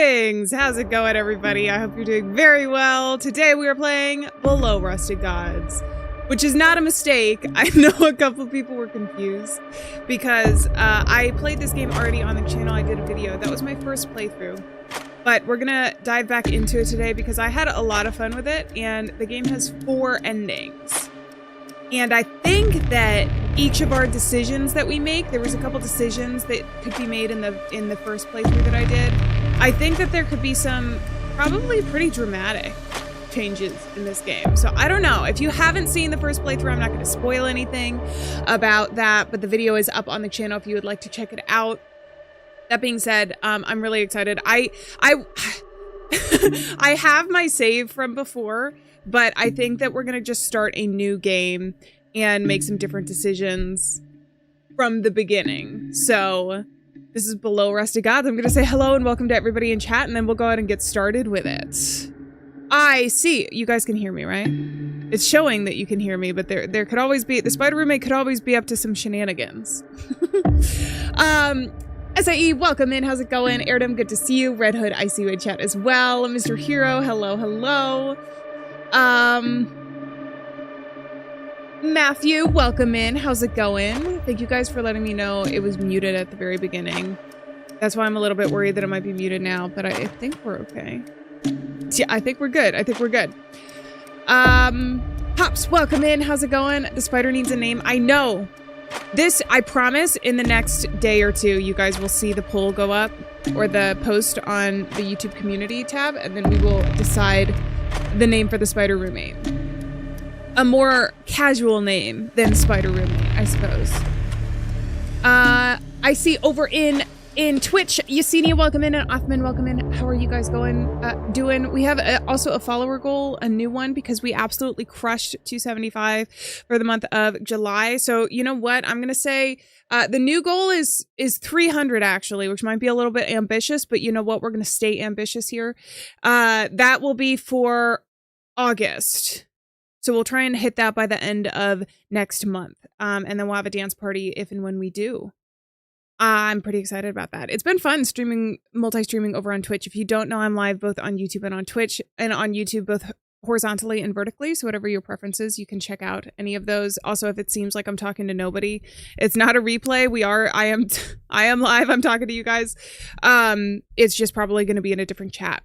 Greetings! How's it going, everybody? I hope you're doing very well. Today we are playing Below Rusted Gods, which is not a mistake. I know a couple people were confused because I played this game already on the channel. I did a video. That was my first playthrough. But we're gonna dive back into it today because I had a lot of fun with it, and the game has 4 endings. And I think that each of our decisions that we make, there was a couple decisions that could be made in the first playthrough that I did. I think that there could be some probably pretty dramatic changes in this game. So I don't know. If you haven't seen the first playthrough, I'm not going to spoil anything about that, but the video is up on the channel if you would like to check it out. That being said, I'm really excited. I have my save from before, but I think that we're going to just start a new game and make some different decisions from the beginning. So this is Below Rusted Gods. I'm going to say hello and welcome to everybody in chat, and then we'll go ahead and get started with it. I see. You guys can hear me, right? It's showing that you can hear me, but there could always be, the spider roommate could always be up to some shenanigans. SIE, welcome in. How's it going? Airdom, good to see you. Red Hood, I see you in chat as well. Mr. Hero, hello, hello. Matthew, welcome in. How's it going? Thank you guys for letting me know it was muted at the very beginning. That's why I'm a little bit worried that it might be muted now, but I think we're okay. Yeah, I think we're good. I think we're good. Pops, welcome in. How's it going? The spider needs a name. I know. This, I promise, in the next day or two, you guys will see the poll go up, or the post on the YouTube community tab, and then we will decide the name for the spider roommate. A more casual name than spider roommate, I suppose. I see over in Twitch, Yesenia, welcome in, and Othman, welcome in. How are you guys doing? We have also a follower goal, a new one, because we absolutely crushed 275 for the month of July. So you know what? I'm gonna say the new goal is 300 actually, which might be a little bit ambitious, but you know what? We're gonna stay ambitious here. That will be for August. So we'll try and hit that by the end of next month. And then we'll have a dance party if and when we do. I'm pretty excited about that. It's been fun streaming, multi-streaming over on Twitch. If you don't know, I'm live both on YouTube and on Twitch, and on YouTube both horizontally and vertically. So whatever your preference is, you can check out any of those. Also, if it seems like I'm talking to nobody, it's not a replay. I am live. I'm talking to you guys. It's just probably going to be in a different chat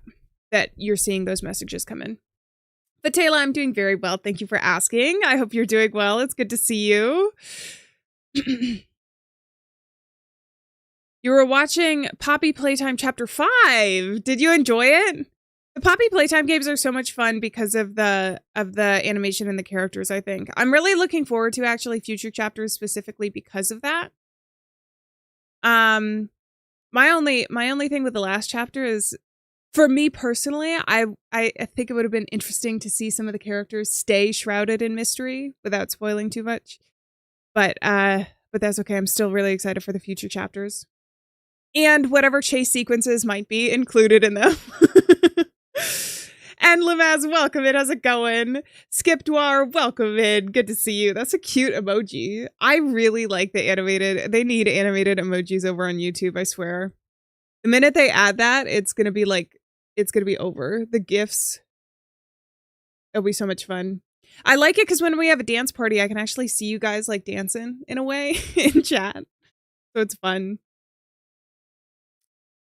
that you're seeing those messages come in. But Taylor, I'm doing very well. Thank you for asking. I hope you're doing well. It's good to see you. You were watching Poppy Playtime Chapter 5. Did you enjoy it? The Poppy Playtime games are so much fun because of the animation and the characters, I think. I'm really looking forward to actually future chapters specifically because of that. My only thing with the last chapter is, for me personally, I think it would have been interesting to see some of the characters stay shrouded in mystery without spoiling too much. But that's okay. I'm still really excited for the future chapters. And whatever chase sequences might be included in them. And Lamaz, welcome in. How's it going? Skipdwar, welcome in. Good to see you. That's a cute emoji. I really like the animated. They need animated emojis over on YouTube, I swear. The minute they add that, it's going to be like, it's going to be over. The GIFs. It'll be so much fun. I like it because when we have a dance party, I can actually see you guys like dancing in a way in chat. So it's fun.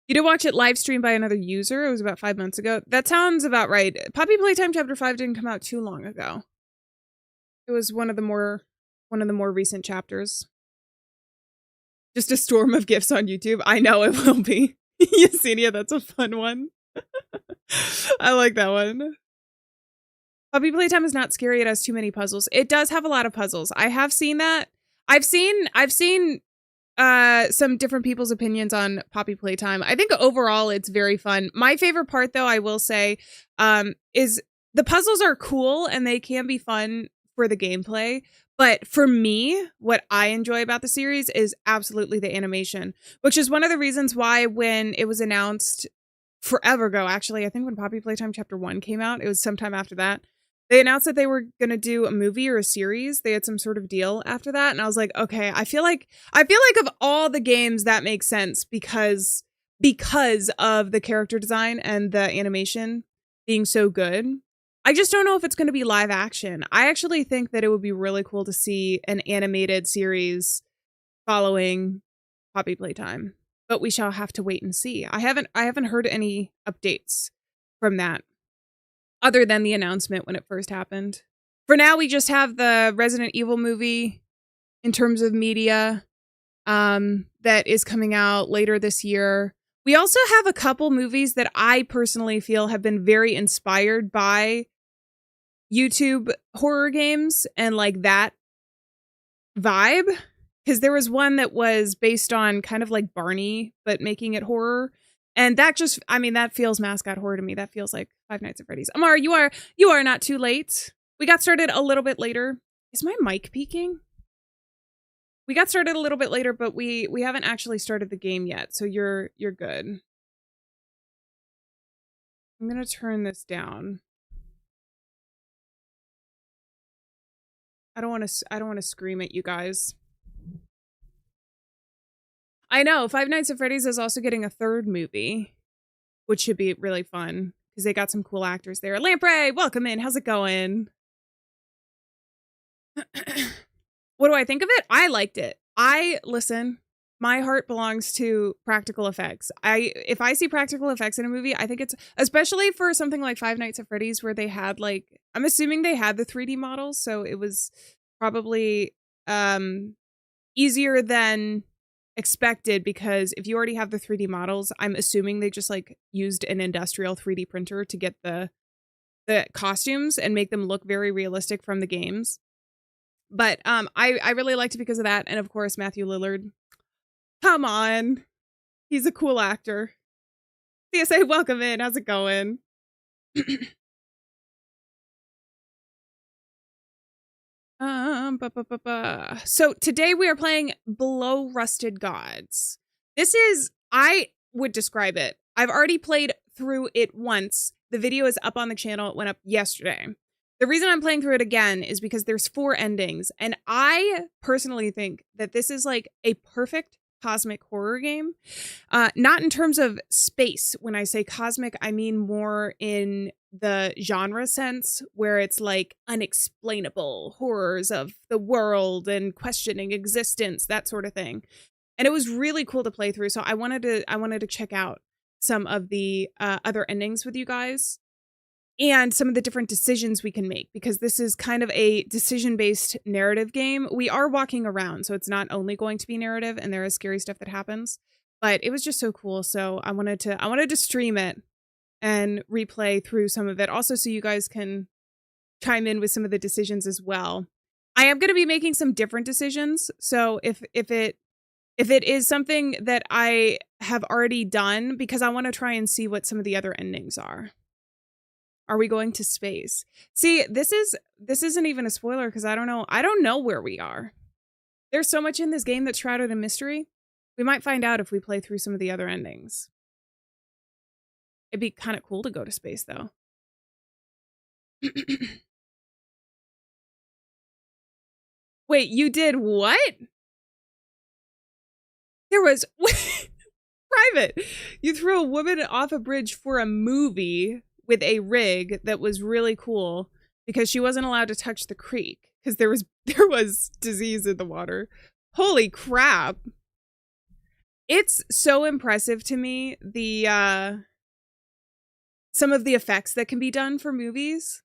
You did watch it live streamed by another user. It was about 5 months ago. That sounds about right. Poppy Playtime Chapter 5 didn't come out too long ago. It was one of the more recent chapters. Just a storm of GIFs on YouTube. I know it will be. Yesenia, that's a fun one. I like that one. Poppy Playtime is not scary. It has too many puzzles. It does have a lot of puzzles. I have seen that. I've seen some different people's opinions on Poppy Playtime. I think overall it's very fun. My favorite part, though, I will say, is the puzzles are cool and they can be fun for the gameplay. But for me, what I enjoy about the series is absolutely the animation, which is one of the reasons why when it was announced forever ago, actually, I think when Poppy Playtime Chapter 1 came out, it was sometime after that, they announced that they were going to do a movie or a series. They had some sort of deal after that. And I was like, okay, I feel like of all the games that makes sense because because of the character design and the animation being so good. I just don't know if it's going to be live action. I actually think that it would be really cool to see an animated series following Poppy Playtime, but we shall have to wait and see. I haven't heard any updates from that other than the announcement when it first happened. For now, we just have the Resident Evil movie in terms of media that is coming out later this year. We also have a couple movies that I personally feel have been very inspired by YouTube horror games and like that vibe. Because there was one that was based on kind of like Barney, but making it horror. And that just, I mean, that feels mascot horror to me. That feels like Five Nights at Freddy's. Amar, you are not too late. We got started a little bit later. Is my mic peaking? We got started a little bit later, but we haven't actually started the game yet. So you're good. I'm going to turn this down. I don't want to scream at you guys. I know Five Nights at Freddy's is also getting a third movie, which should be really fun because they got some cool actors there. Lamprey, welcome in. How's it going? What do I think of it? I liked it. Listen, my heart belongs to practical effects. If I see practical effects in a movie, I think it's, especially for something like Five Nights at Freddy's where they had like, I'm assuming they had the 3D models, so it was probably easier than expected, because if you already have the 3D models, I'm assuming they just like used an industrial 3D printer to get the costumes and make them look very realistic from the games. But I really liked it because of that. And of course, Matthew Lillard. Come on. He's a cool actor. CSA, welcome in. How's it going? So today we are playing Below Rusted Gods. I would describe it. I've already played through it once. The video is up on the channel. It went up yesterday. The reason I'm playing through it again is because there's 4 endings, and I personally think that this is like a perfect cosmic horror game. Not in terms of space. When I say cosmic, I mean more in the genre sense, where it's like unexplainable horrors of the world and questioning existence, that sort of thing. And it was really cool to play through. So I wanted to check out some of the other endings with you guys, and some of the different decisions we can make, because this is kind of a decision-based narrative game. We are walking around, so it's not only going to be narrative, and there is scary stuff that happens, but it was just so cool. So I wanted to stream it and replay through some of it, also so you guys can chime in with some of the decisions as well. I am going to be making some different decisions, so if it is something that I have already done, because I want to try and see what some of the other endings are. Are we going to space? See, this isn't even a spoiler, because I don't know where we are. There's so much in this game that's shrouded in mystery. We might find out if we play through some of the other endings. It'd be kind of cool to go to space, though. Wait, you did what? There was private. You threw a woman off a bridge for a movie with a rig that was really cool, because she wasn't allowed to touch the creek because there was disease in the water. Holy crap. It's so impressive to me, the some of the effects that can be done for movies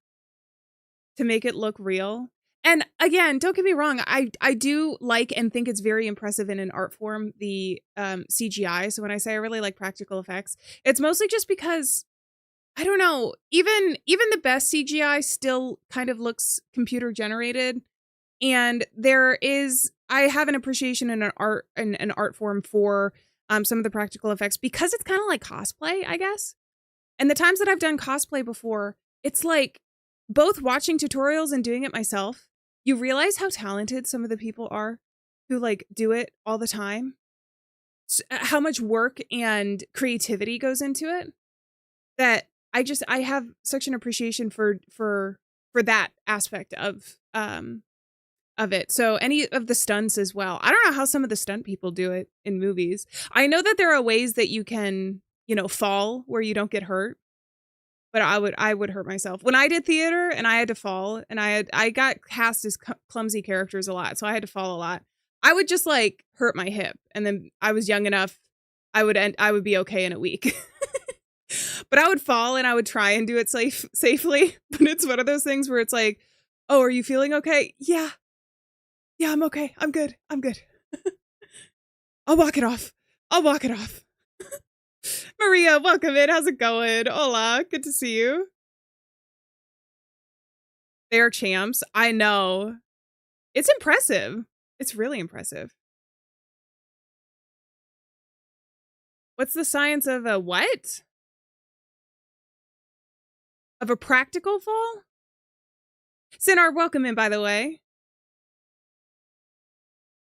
to make it look real. And again, don't get me wrong, I do like and think it's very impressive in an art form, the CGI. So when I say I really like practical effects, it's mostly just because, I don't know, even the best CGI still kind of looks computer generated. And I have an appreciation in an art form for some of the practical effects, because it's kind of like cosplay, I guess. And the times that I've done cosplay before, it's like, both watching tutorials and doing it myself, you realize how talented some of the people are who like do it all the time. How much work and creativity goes into it, that I have such an appreciation for that aspect of of it. So any of the stunts as well. I don't know how some of the stunt people do it in movies. I know that there are ways that you can, you know, fall where you don't get hurt. But I would hurt myself. When I did theater and I had to fall and I got cast as clumsy characters a lot. So I had to fall a lot. I would just like hurt my hip. And then I was young enough. I would be okay in a week. But I would fall and I would try and do it safely. But it's one of those things where it's like, oh, are you feeling okay? Yeah. Yeah, I'm okay. I'm good. I'm good. I'll walk it off. I'll walk it off. Maria, welcome in. How's it going? Hola. Good to see you. They're champs. I know. It's impressive. It's really impressive. What's the science of a what? Of a practical fall? Sinar, welcome in, by the way.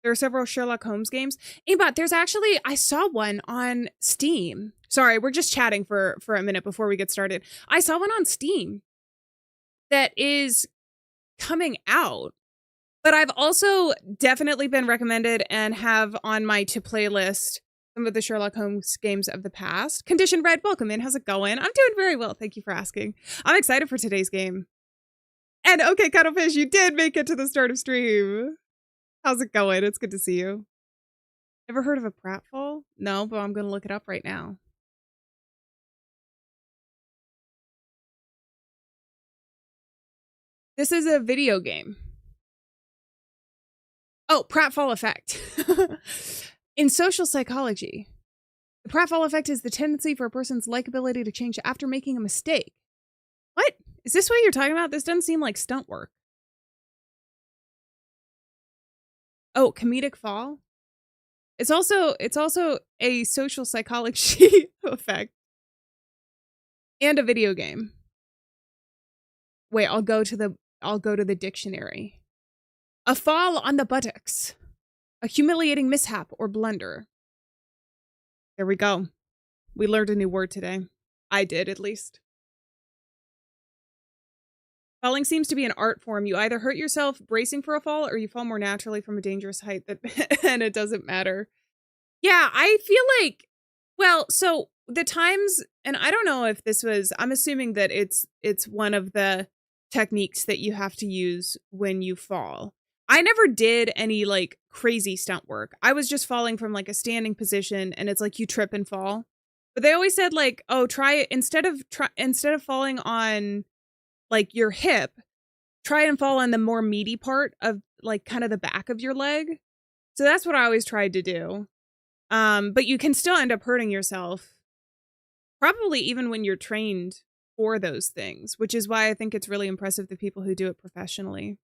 There are several Sherlock Holmes games. Aimbot, there's actually, I saw one on Steam. Sorry, we're just chatting for a minute before we get started. I saw one on Steam that is coming out, but I've also definitely been recommended and have on my to play list some of the Sherlock Holmes games of the past. Condition Red, welcome in. How's it going? I'm doing very well. Thank you for asking. I'm excited for today's game. And okay, Cuttlefish, you did make it to the start of stream. How's it going? It's good to see you. Ever heard of a pratfall? No, but I'm going to look it up right now. This is a video game. Oh, pratfall effect. In social psychology, the pratfall effect is the tendency for a person's likability to change after making a mistake. What? Is this what you're talking about? This doesn't seem like stunt work. Oh, comedic fall? It's also a social psychology effect. And a video game. Wait, I'll go to the dictionary. A fall on the buttocks. A humiliating mishap or blunder. There we go. We learned a new word today. I did, at least. Falling seems to be an art form. You either hurt yourself bracing for a fall or you fall more naturally from a dangerous height and it doesn't matter. Yeah, I feel like, well, so the times, and I don't know if this was, I'm assuming that it's one of the techniques that you have to use when you fall. I never did any like crazy stunt work. I was just falling from like a standing position and it's like you trip and fall. But they always said like, oh, try it instead of falling on like your hip, try and fall on the more meaty part of like kind of the back of your leg. So that's what I always tried to do. But you can still end up hurting yourself, probably even when you're trained for those things, which is why I think it's really impressive the people who do it professionally.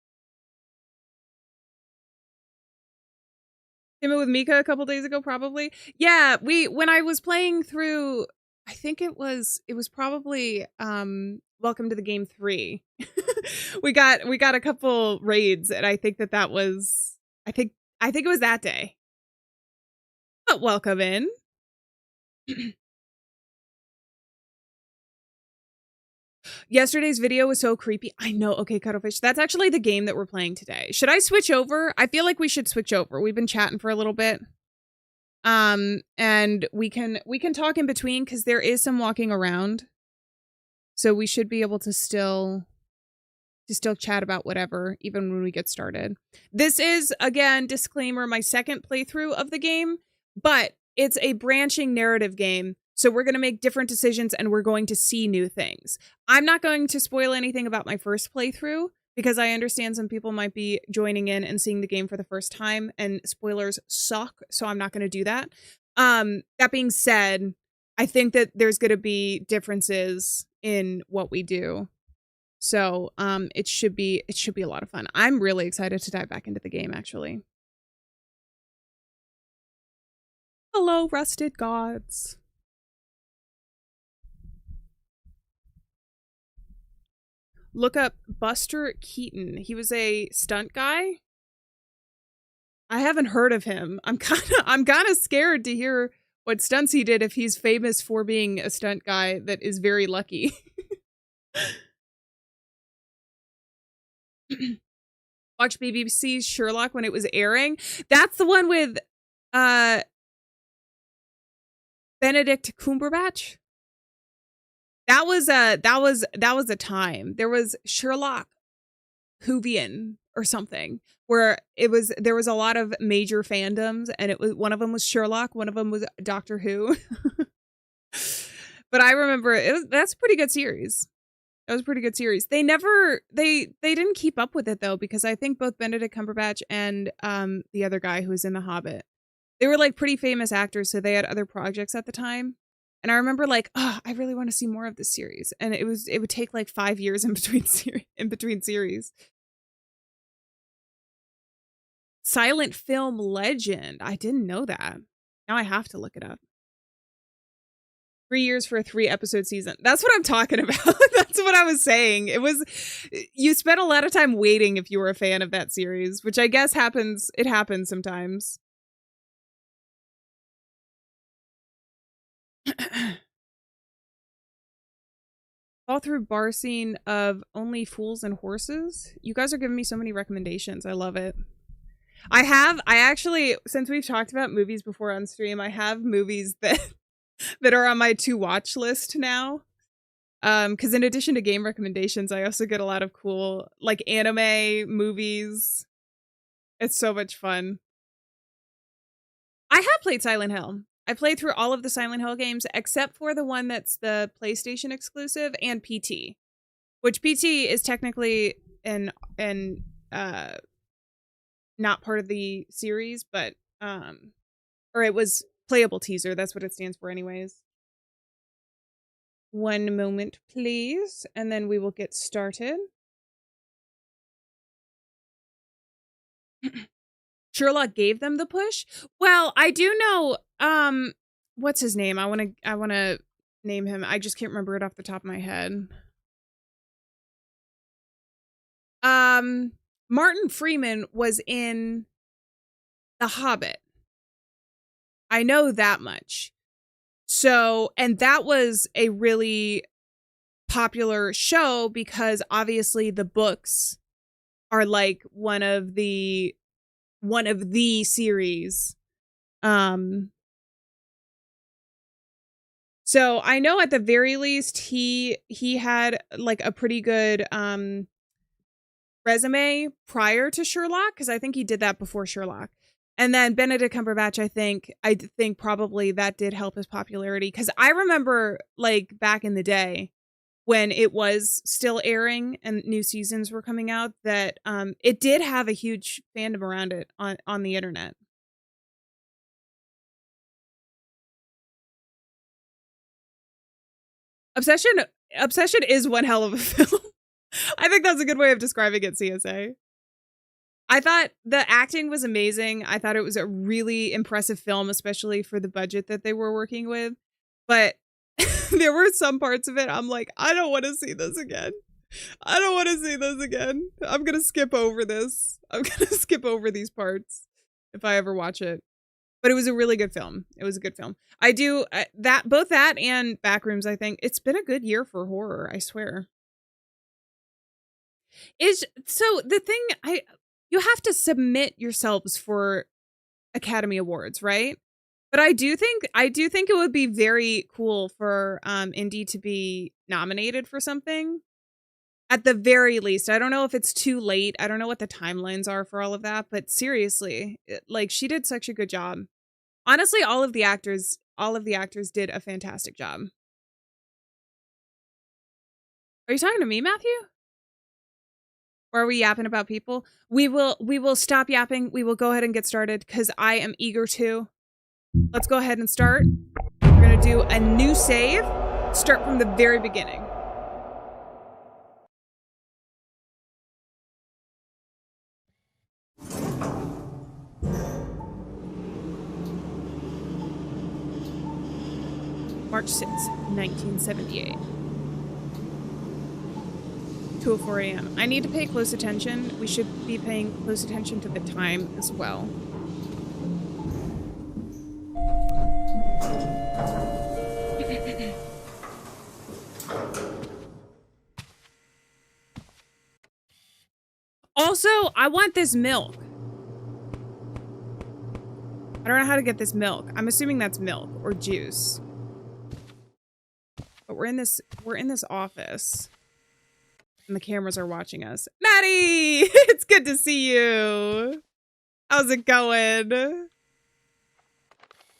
Came in with Mika a couple days ago, probably. Yeah, when I was playing through, I think it was probably Welcome to the Game 3. we got a couple raids, and I think that was I think it was that day. But welcome in. Yesterday's video was so creepy. I know. Okay, Cuttlefish. That's actually the game that we're playing today. Should I switch over? I feel like we should switch over. We've been chatting for a little bit. And we can talk in between because there is some walking around. So we should be able to still chat about whatever, even when we get started. This is, again, disclaimer, my second playthrough of the game, but it's a branching narrative game. So we're going to make different decisions and we're going to see new things. I'm not going to spoil anything about my first playthrough because I understand some people might be joining in and seeing the game for the first time and spoilers suck. So I'm not going to do that. That being said, I think that there's going to be differences in what we do. So it should be a lot of fun. I'm really excited to dive back into the game, actually. Hello, Rusted Gods. Look up Buster Keaton. He was a stunt guy. I haven't heard of him. I'm kind of scared to hear what stunts he did if he's famous for being a stunt guy that is very lucky. watch BBC's Sherlock when it was airing. That's the one with Benedict Cumberbatch. That was a time. There was Sherlock Whovian or something where there was a lot of major fandoms, and it was one of them was Sherlock, one of them was Doctor Who. But I remember that's a pretty good series. That was a pretty good series. They didn't keep up with it though, because I think both Benedict Cumberbatch and the other guy who was in The Hobbit, they were like pretty famous actors, so they had other projects at the time. And I remember like, oh, I really want to see more of this series. And it would take like 5 years in between series. Silent film legend. I didn't know that. Now I have to look it up. 3 years for a 3-episode season. That's what I'm talking about. That's what I was saying. You spent a lot of time waiting if you were a fan of that series, which I guess happens. It happens sometimes. All through bar scene of Only Fools and Horses. You guys are giving me so many recommendations. I love it. I actually, since we've talked about movies before on stream, I have movies that are on my to watch list now. Because in addition to game recommendations, I also get a lot of cool like anime movies. It's so much fun. I have played Silent Hill. I played through all of the Silent Hill games except for the one that's the PlayStation exclusive and PT, which PT is technically not part of the series, but or it was playable teaser. That's what it stands for anyways. One moment, please, and then we will get started. Sherlock gave them the push. Well, I do know what's his name? I want to name him. I just can't remember it off the top of my head. Martin Freeman was in The Hobbit. I know that much. So, and that was a really popular show because obviously the books are like one of the series. So I know at the very least he had like a pretty good resume prior to Sherlock, because I think he did that before Sherlock. And then Benedict Cumberbatch, I think probably that did help his popularity, because I remember like back in the day when it was still airing and new seasons were coming out that it did have a huge fandom around it on the internet. Obsession is one hell of a film. I think that's a good way of describing it, CSA. I thought the acting was amazing. I thought it was a really impressive film, especially for the budget that they were working with. But there were some parts of it I'm like, I don't want to see this again. I don't want to see this again. I'm going to skip over this. I'm going to skip over these parts if I ever watch it. But it was a really good film. It was a good film. I do both that and Backrooms, I think. It's been a good year for horror, I swear. So the thing, you have to submit yourselves for Academy Awards, right? But I do think it would be very cool for Indie to be nominated for something. At the very least. I don't know if it's too late. I don't know what the timelines are for all of that, but seriously, like she did such a good job. Honestly, all of the actors did a fantastic job. Are you talking to me, Matthew? Or are we yapping about people? We will stop yapping. We will go ahead and get started because I am eager to. Let's go ahead and start. We're going to do a new save. Start from the very beginning. March 6, 1978. 2:04 a.m. I need to pay close attention. We should be paying close attention to the time as well. Also, I want this milk. I don't know how to get this milk. I'm assuming that's milk or juice. But we're in this office. And the cameras are watching us. Maddie! It's good to see you. How's it going?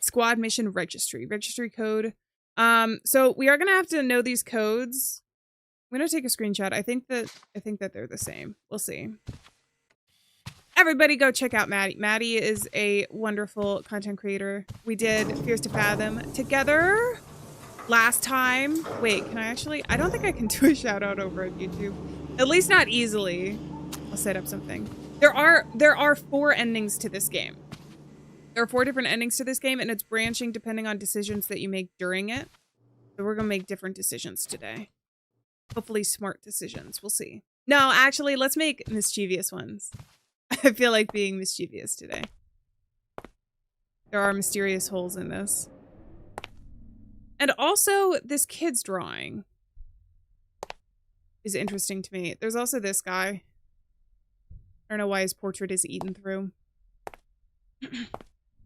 Squad mission registry. Registry code. So we are gonna have to know these codes. I'm gonna take a screenshot. I think that they're the same. We'll see. Everybody go check out Maddie. Maddie is a wonderful content creator. We did Fears to Fathom together last time. Wait, can I actually? I don't think I can do a shout out over at YouTube. At least not easily. I'll set up something. There are 4 endings to this game. There are 4 different endings to this game, and it's branching depending on decisions that you make during it. So we're gonna make different decisions today. Hopefully smart decisions. We'll see. No, actually, let's make mischievous ones. I feel like being mischievous today. There are mysterious holes in this. And also, this kid's drawing is interesting to me. There's also this guy. I don't know why his portrait is eaten through.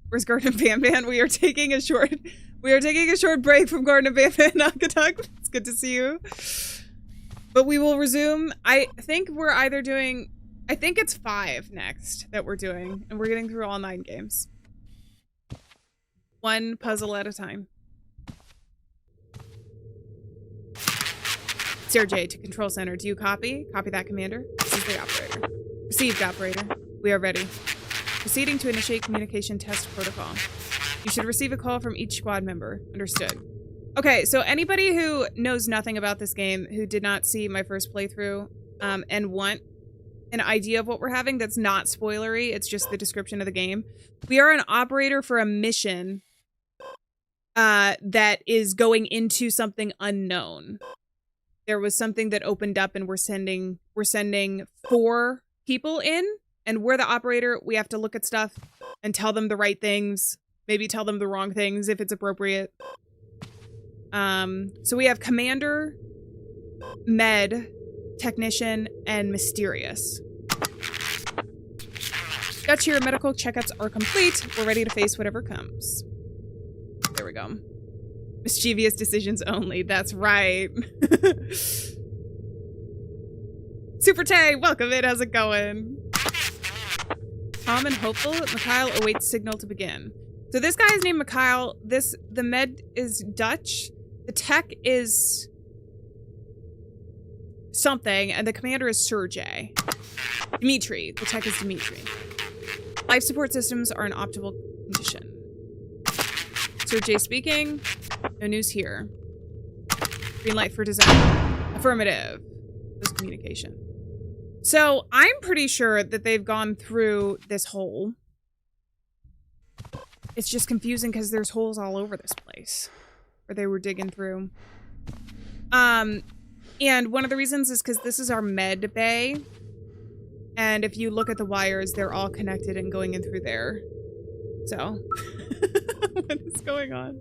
Where's Garden of Banban? We are taking a short break from Garden of Banban, Nakatuk. It's good to see you. But we will resume. I think we're either doing, I think it's 5 next that we're doing, and we're getting through all 9 games. 1 puzzle at a time. Sergey to control center. Do you copy? Copy that, Commander. This is the operator. Received, operator. We are ready. Proceeding to initiate communication test protocol. You should receive a call from each squad member. Understood. Okay, so anybody who knows nothing about this game, who did not see my first playthrough, and want an idea of what we're having, that's not spoilery, it's just the description of the game. We are an operator for a mission that is going into something unknown. There was something that opened up, and we're sending 4 people in, and we're the operator. We have to look at stuff and tell them the right things, maybe tell them the wrong things if it's appropriate. So we have Commander, Med, Technician, and Mysterious. Dutch here, medical checkups are complete. We're ready to face whatever comes. There we go. Mischievous decisions only. That's right. Super Tay, welcome in. How's it going? Calm and hopeful. Mikhail awaits signal to begin. So this guy is named Mikhail. The med is Dutch. The tech is something, and the commander is Sergey. Dmitry. The tech is Dmitry. Life support systems are in optimal condition. Sergey speaking. No news here. Green light for design. Affirmative. This communication. So I'm pretty sure that they've gone through this hole. It's just confusing because there's holes all over this place where they were digging through. And one of the reasons is because this is our med bay. And if you look at the wires, they're all connected and going in through there. So, what is going on?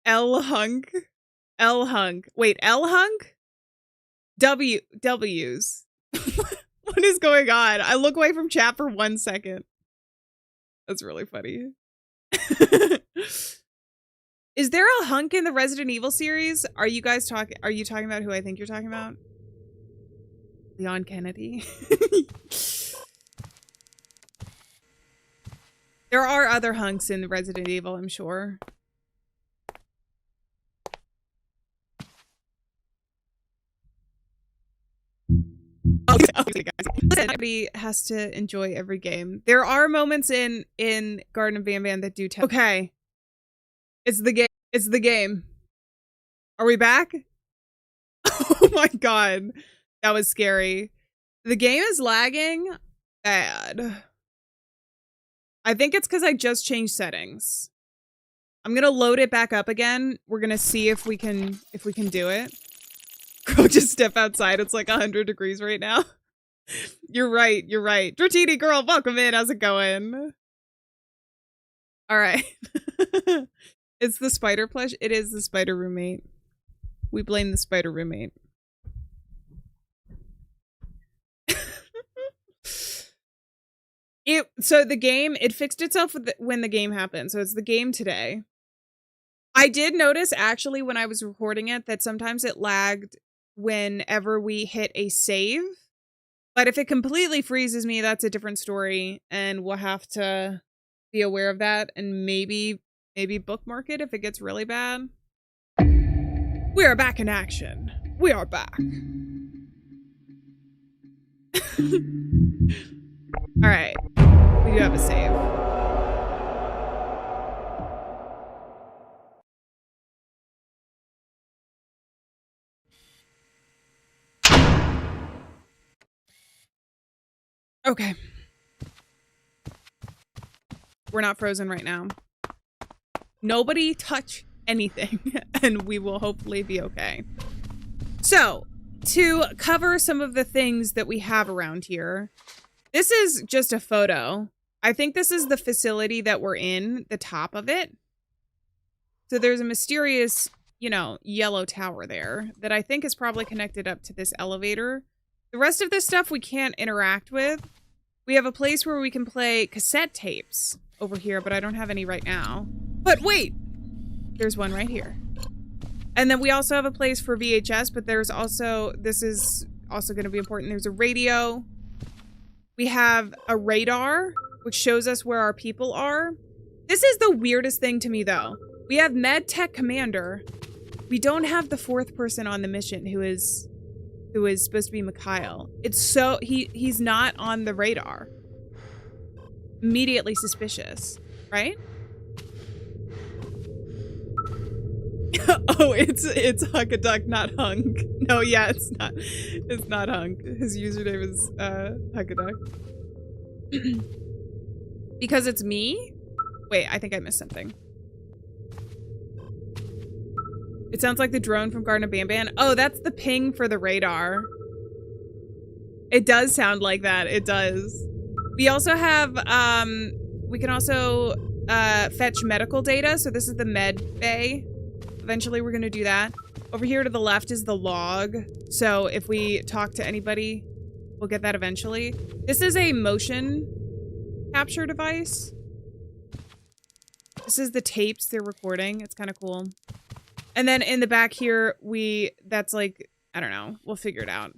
L-hunk? L-hunk. Wait, L-hunk? W's. What is going on? I look away from chat for 1 second. That's really funny. Is there a hunk in the Resident Evil series? Are you talking about who I think you're talking about? Leon Kennedy. There are other hunks in Resident Evil, I'm sure. Okay, guys. Everybody has to enjoy every game. There are moments in Garden of Banban that do tell. Okay. It's the game. It's the game. Are we back? Oh my god. That was scary. The game is lagging bad. I think it's because I just changed settings. I'm gonna load it back up again. We're gonna see if we can do it. Girl, just step outside. It's like 100 degrees right now. You're right. You're right. Dratini girl, welcome in. How's it going? All right. It's the spider plush. It is the spider roommate. We blame the spider roommate. So the game, it fixed itself when the game happened. So it's the game today. I did notice actually when I was recording it that sometimes it lagged whenever we hit a save. But if it completely freezes me, that's a different story. And we'll have to be aware of that and maybe bookmark it if it gets really bad. We are back in action. We are back. All right. We do have a save. Okay. We're not frozen right now. Nobody touch anything and we will hopefully be okay. So, to cover some of the things that we have around here, this is just a photo. I think this is the facility that we're in, the top of it. So there's a mysterious, you know, yellow tower there that I think is probably connected up to this elevator. The rest of this stuff we can't interact with. We have a place where we can play cassette tapes over here, but I don't have any right now. But wait! There's one right here. And then we also have a place for VHS, but there's also, this is also going to be important. There's a radio. We have a radar, which shows us where our people are. This is the weirdest thing to me, though. We have Med Tech Commander. We don't have the fourth person on the mission who is supposed to be Mikhail. It's so, he's not on the radar. Immediately suspicious, right? Oh, it's Huckaduck, not Hunk. No, yeah, it's not Hunk. His username is Huckaduck. Because it's me? Wait, I think I missed something. It sounds like the drone from Garden of Banban. Oh, that's the ping for the radar. It does sound like that. It does. We also have, we can also fetch medical data. So this is the med bay. Eventually we're going to do that. Over here to the left is the log. So if we talk to anybody, we'll get that eventually. This is a motion capture device. This is the tapes they're recording. It's kind of cool. And then in the back here, that's like, I don't know. We'll figure it out.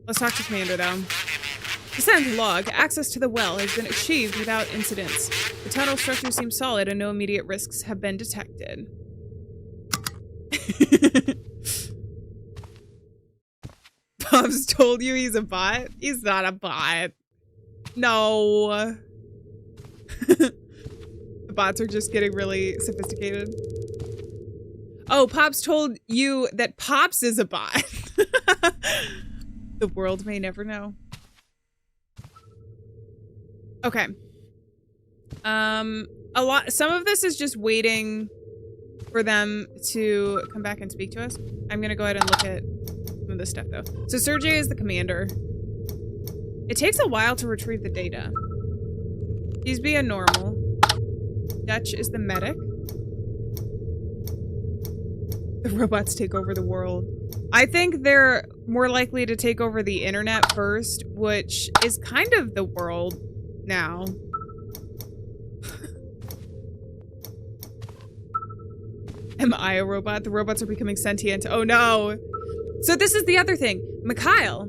Let's talk to Commander, though. Descend log. Access to the well has been achieved without incidents. The tunnel structure seems solid and no immediate risks have been detected. Bob's told you he's a bot? He's not a bot. No. The bots are just getting really sophisticated. Oh, Pops told you that Pops is a bot. The world may never know. Okay. Some of this is just waiting for them to come back and speak to us. I'm gonna go ahead and look at some of this stuff though. So Sergey is the commander. It takes a while to retrieve the data. He's being normal. Dutch is the medic. The robots take over the world. I think they're more likely to take over the internet first, which is kind of the world now. Am I a robot? The robots are becoming sentient. Oh no. So this is the other thing. Mikhail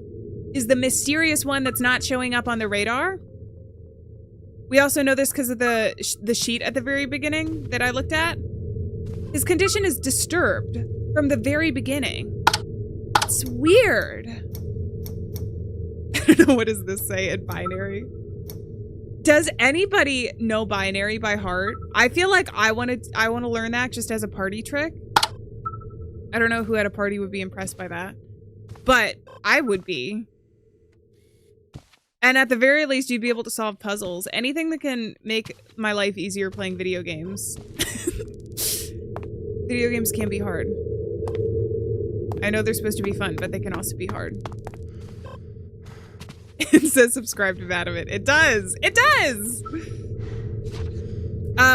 is the mysterious one that's not showing up on the radar. We also know this because of the sheet at the very beginning that I looked at. His condition is disturbed from the very beginning. It's weird. I don't know, what does this say in binary? Does anybody know binary by heart? I feel like I want to learn that just as a party trick. I don't know who at a party would be impressed by that, but I would be. And at the very least, you'd be able to solve puzzles. Anything that can make my life easier playing video games. Video games can be hard. I know they're supposed to be fun, but they can also be hard. It says subscribe to Madamit. It does! It does!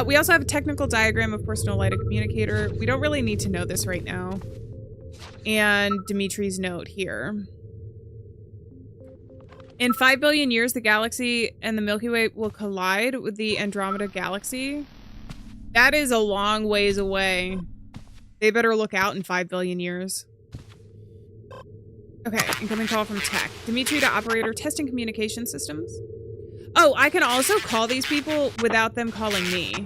We also have a technical diagram of personal lighted communicator. We don't really need to know this right now. And Dimitri's note here. In 5 billion years, the galaxy and the Milky Way will collide with the Andromeda galaxy. That is a long ways away. They better look out in 5 billion years. Okay, incoming call from tech. Dimitri to operator, testing communication systems. Oh, I can also call these people without them calling me.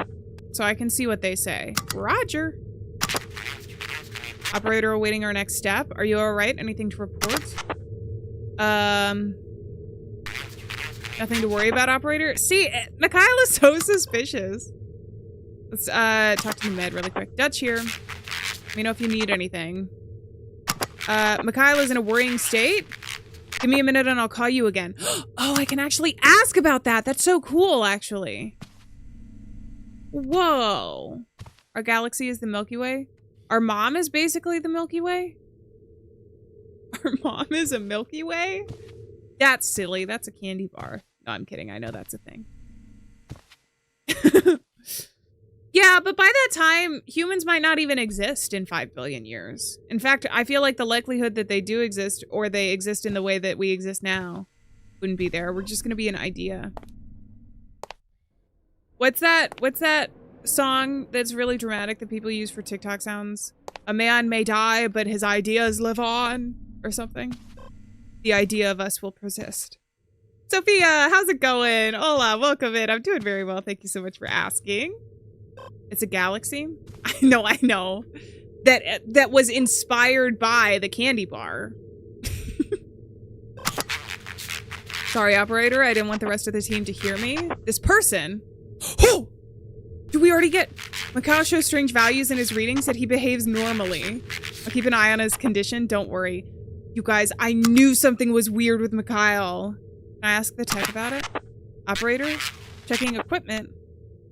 So I can see what they say. Roger. Operator awaiting our next step. Are you alright? Anything to report? Nothing to worry about, operator. See, Mikhail is so suspicious. Let's talk to the med really quick. Dutch here. Let me know if you need anything. Mikhail is in a worrying state. Give me a minute and I'll call you again. Oh, I can actually ask about that. That's so cool, actually. Whoa. Our galaxy is the Milky Way. Our mom is basically the Milky Way. Our mom is a Milky Way? That's silly. That's a candy bar. No, I'm kidding. I know that's a thing. Yeah, but by that time, humans might not even exist in 5 billion years. In fact, I feel like the likelihood that they do exist, or they exist in the way that we exist now, wouldn't be there. We're just gonna be an idea. What's that song that's really dramatic that people use for TikTok sounds? A man may die, but his ideas live on, or something. The idea of us will persist. Sophia, how's it going? Hola, welcome in. I'm doing very well. Thank you so much for asking. It's a galaxy? I know. That was inspired by the candy bar. Sorry, operator. I didn't want the rest of the team to hear me. This person. Oh! Do we already get... Mikhail shows strange values in his readings that he behaves normally. I'll keep an eye on his condition. Don't worry. You guys, I knew something was weird with Mikhail. Can I ask the tech about it? Operator? Checking equipment.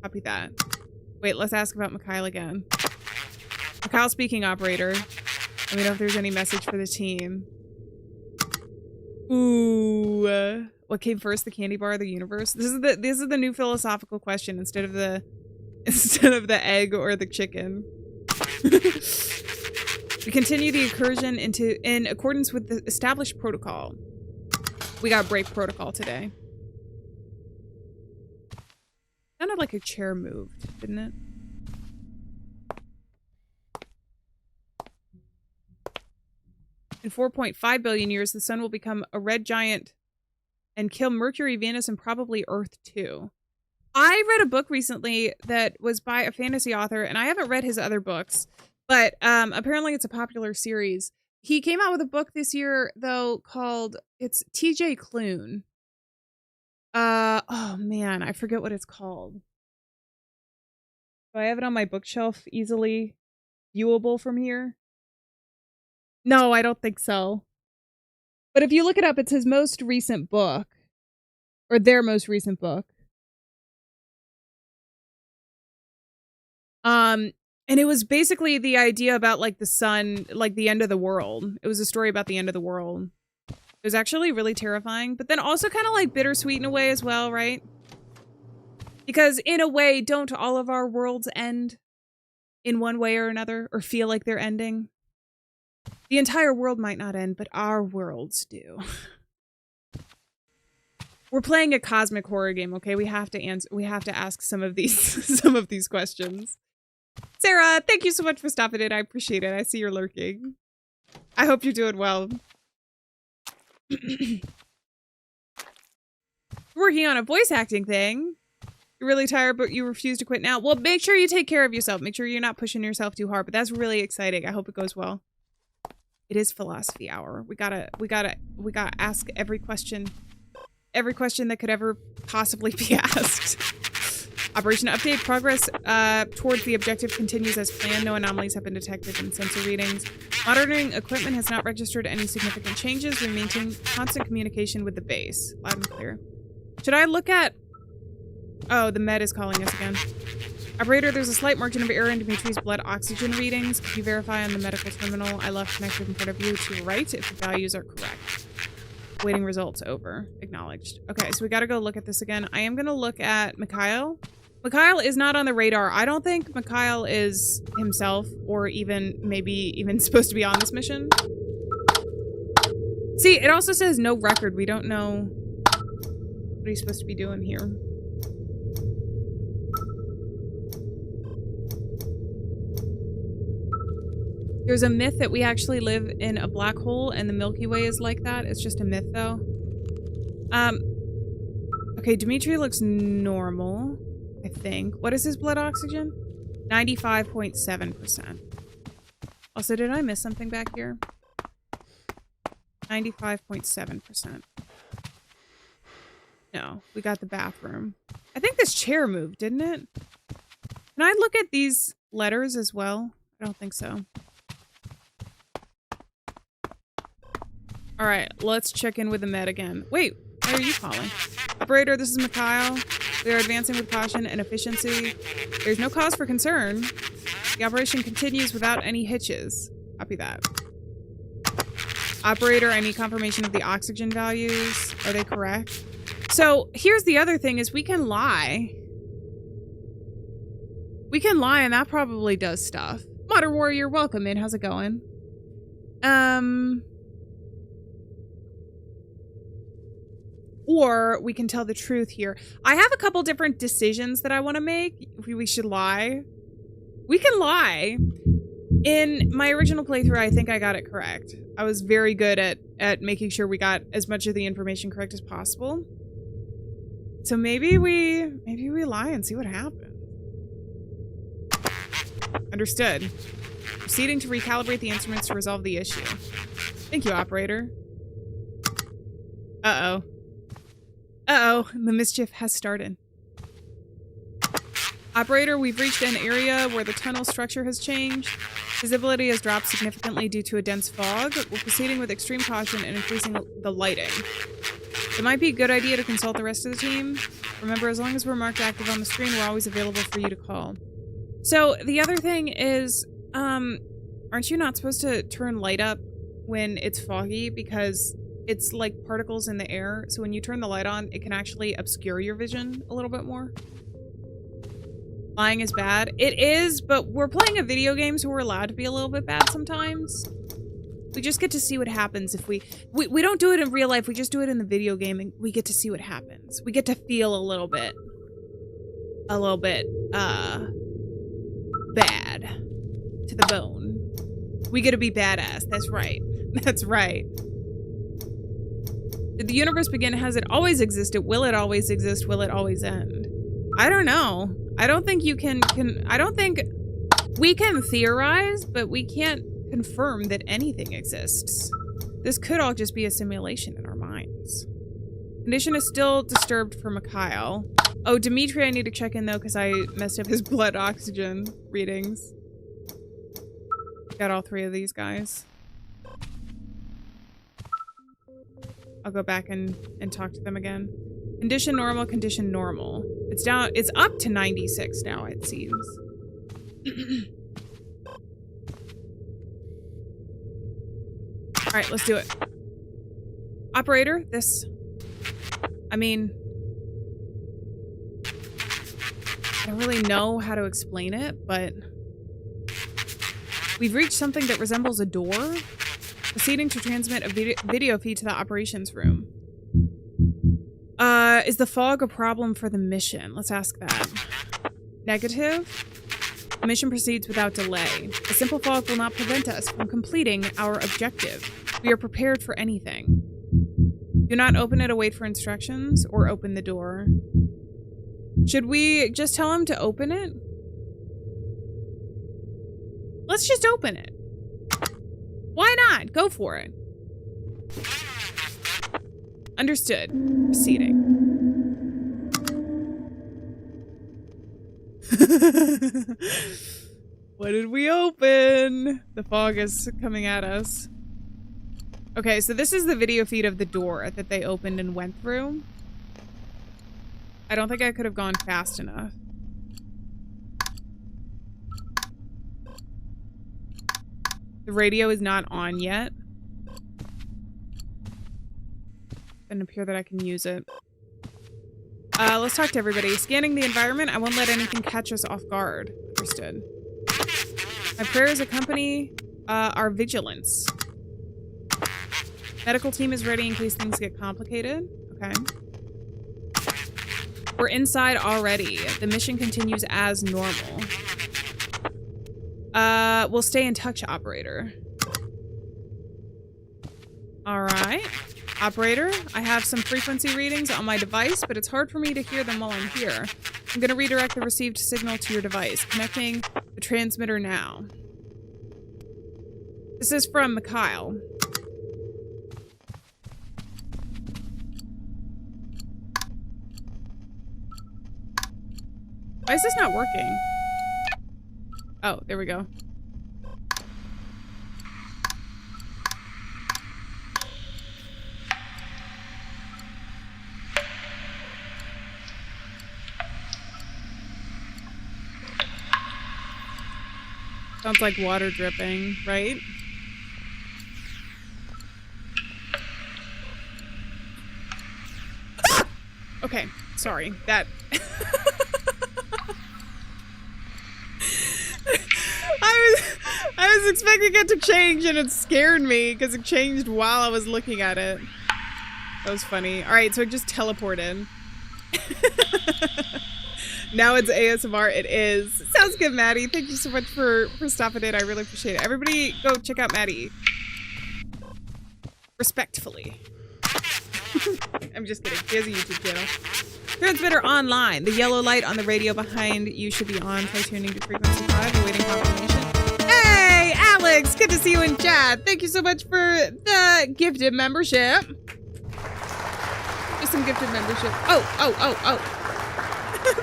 Copy that. Wait, let's ask about Mikhail again. Mikhail speaking, operator. Let me know if there's any message for the team. Ooh. What came first, the candy bar or the universe? This is the new philosophical question instead of the egg or the chicken. We continue the incursion in accordance with the established protocol. We got break protocol today. Sounded like a chair moved, didn't it? In 4.5 billion years, the sun will become a red giant and kill Mercury, Venus, and probably Earth too. I read a book recently that was by a fantasy author, and I haven't read his other books, but apparently it's a popular series. He came out with a book this year, though, called, it's T.J. Klune. Oh man, I forget what it's called. Do I have it on my bookshelf easily viewable from here? No, I don't think so. But if you look it up, it's his most recent book. Or their most recent book. And it was basically the idea about like the sun, like the end of the world. It was a story about the end of the world. It was actually really terrifying, but then also kind of like bittersweet in a way as well, right? Because in a way, don't all of our worlds end in one way or another, or feel like they're ending? The entire world might not end, but our worlds do. We're playing a cosmic horror game, okay? We have to answer. We have to ask some of these questions. Sarah, thank you so much for stopping in. I appreciate it. I see you're lurking. I hope you're doing well. Working on a voice acting thing. You're really tired, but you refuse to quit now. Well, make sure you take care of yourself. Make sure you're not pushing yourself too hard. But that's really exciting. I hope it goes well. It is philosophy hour. We gotta ask every question that could ever possibly be asked. Operation update. Progress towards the objective continues as planned. No anomalies have been detected in sensor readings. Monitoring equipment has not registered any significant changes. We maintain constant communication with the base. Loud and clear. Should I look at... Oh, the med is calling us again. Operator, there's a slight margin of error in Dimitri's blood oxygen readings. Could you verify on the medical terminal I left connected in front of you to right if the values are correct? Waiting results over. Acknowledged. Okay, so we gotta go look at this again. I am gonna look at Mikhail. Mikhail is not on the radar. I don't think Mikhail is himself or maybe even supposed to be on this mission. See, it also says no record. We don't know what he's supposed to be doing here. There's a myth that we actually live in a black hole and the Milky Way is like that. It's just a myth though. Okay, Dimitri looks normal, I think. What is his blood oxygen? 95.7%. Also, did I miss something back here? 95.7%. No, we got the bathroom. I think this chair moved, didn't it? Can I look at these letters as well? I don't think so. All right, let's check in with the med again. Wait, why are you calling? Operator, this is Mikhail. We are advancing with caution and efficiency. There's no cause for concern. The operation continues without any hitches. Copy that. Operator, I need confirmation of the oxygen values. Are they correct? So here's the other thing is we can lie. We can lie and that probably does stuff. Modern Warrior, welcome in. How's it going? Or we can tell the truth here. I have a couple different decisions that I want to make. We should lie. We can lie. In my original playthrough, I think I got it correct. I was very good at making sure we got as much of the information correct as possible. So maybe we lie and see what happens. Understood. Proceeding to recalibrate the instruments to resolve the issue. Thank you, operator. Uh-oh. Uh-oh, the mischief has started. Operator, we've reached an area where the tunnel structure has changed. Visibility has dropped significantly due to a dense fog. We're proceeding with extreme caution and increasing the lighting. It might be a good idea to consult the rest of the team. Remember, as long as we're marked active on the screen, we're always available for you to call. So, the other thing is, aren't you not supposed to turn light up when it's foggy? Because it's like particles in the air, so when you turn the light on, it can actually obscure your vision a little bit more. Lying is bad. It is, but we're playing a video game, so we're allowed to be a little bit bad sometimes. We just get to see what happens if we don't do it in real life, we just do it in the video game, and we get to see what happens. We get to feel a little bit, bad to the bone. We get to be badass. That's right. That's right. Did the universe begin? Has it always existed? Will it always exist? Will it always end? I don't know. I don't think you can I don't think we can theorize, but we can't confirm that anything exists. This could all just be a simulation in our minds. Condition is still disturbed for Mikhail. Oh, Dimitri, I need to check in though, because I messed up his blood oxygen readings. Got all three of these guys. I'll go back and talk to them again. Condition normal, condition normal. It's up to 96 now, it seems. All right, let's do it. Operator, I mean, I don't really know how to explain it, but we've reached something that resembles a door. Proceeding to transmit a video feed to the operations room. Is the fog a problem for the mission? Let's ask that. Negative. The mission proceeds without delay. A simple fog will not prevent us from completing our objective. We are prepared for anything. Do not open it or wait for instructions, or open the door. Should we just tell him to open it? Let's just open it. Why not? Go for it. Understood. Proceeding. What did we open? The fog is coming at us. Okay, so this is the video feed of the door that they opened and went through. I don't think I could have gone fast enough. The radio is not on yet. Doesn't appear that I can use it. Let's talk to everybody. Scanning the environment. I won't let anything catch us off guard. Understood. My prayers accompany our vigilance. Medical team is ready in case things get complicated. Okay. We're inside already. The mission continues as normal. We'll stay in touch, operator. All right. Operator, I have some frequency readings on my device, but it's hard for me to hear them while I'm here. I'm going to redirect the received signal to your device. Connecting the transmitter now. This is from Mikhail. Why is this not working? Oh, there we go. Sounds like water dripping, right? Okay, sorry. That... I was expecting it to change and it scared me because it changed while I was looking at it. That was funny. Alright, so it just teleported. Now it's ASMR. It is. Sounds good, Maddie. Thank you so much for stopping in. I really appreciate it. Everybody go check out Maddie. Respectfully. I'm just kidding. He has a YouTube channel. Transmitter online. The yellow light on the radio behind you should be on. Try tuning to frequency 5. Awaiting confirmation. Hey, Alex! Good to see you in chat. Thank you so much for the gifted membership. Just some gifted membership. Oh.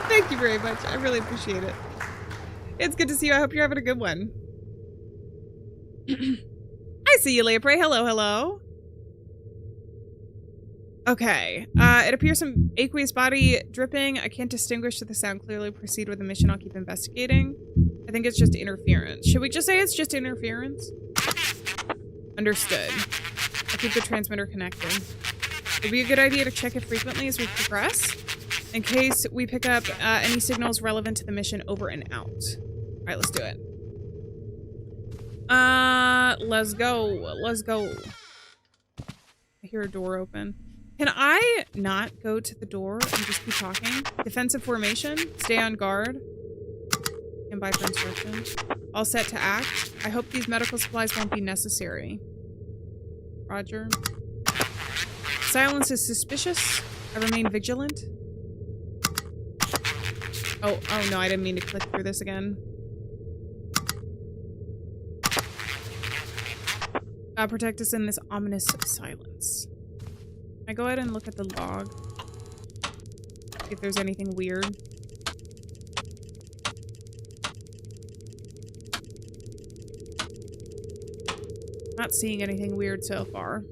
Thank you very much. I really appreciate it. It's good to see you. I hope you're having a good one. I see you, Leopre. Hello. Okay. It appears some aqueous body dripping. I can't distinguish the sound clearly. Proceed with the mission. I'll keep investigating. I think it's just interference. Should we just say it's just interference? Understood. I'll keep the transmitter connected. It'd be a good idea to check it frequently as we progress, in case we pick up any signals relevant to the mission over and out. All right, let's do it. Let's go. I hear a door open. Can I not go to the door and just keep talking? Defensive formation. Stay on guard. Stand by for instructions. All set to act. I hope these medical supplies won't be necessary. Roger. Silence is suspicious. I remain vigilant. Oh no, I didn't mean to click through this again. God protect us in this ominous silence. Can I go ahead and look at the log? See if there's anything weird. Not seeing anything weird so far.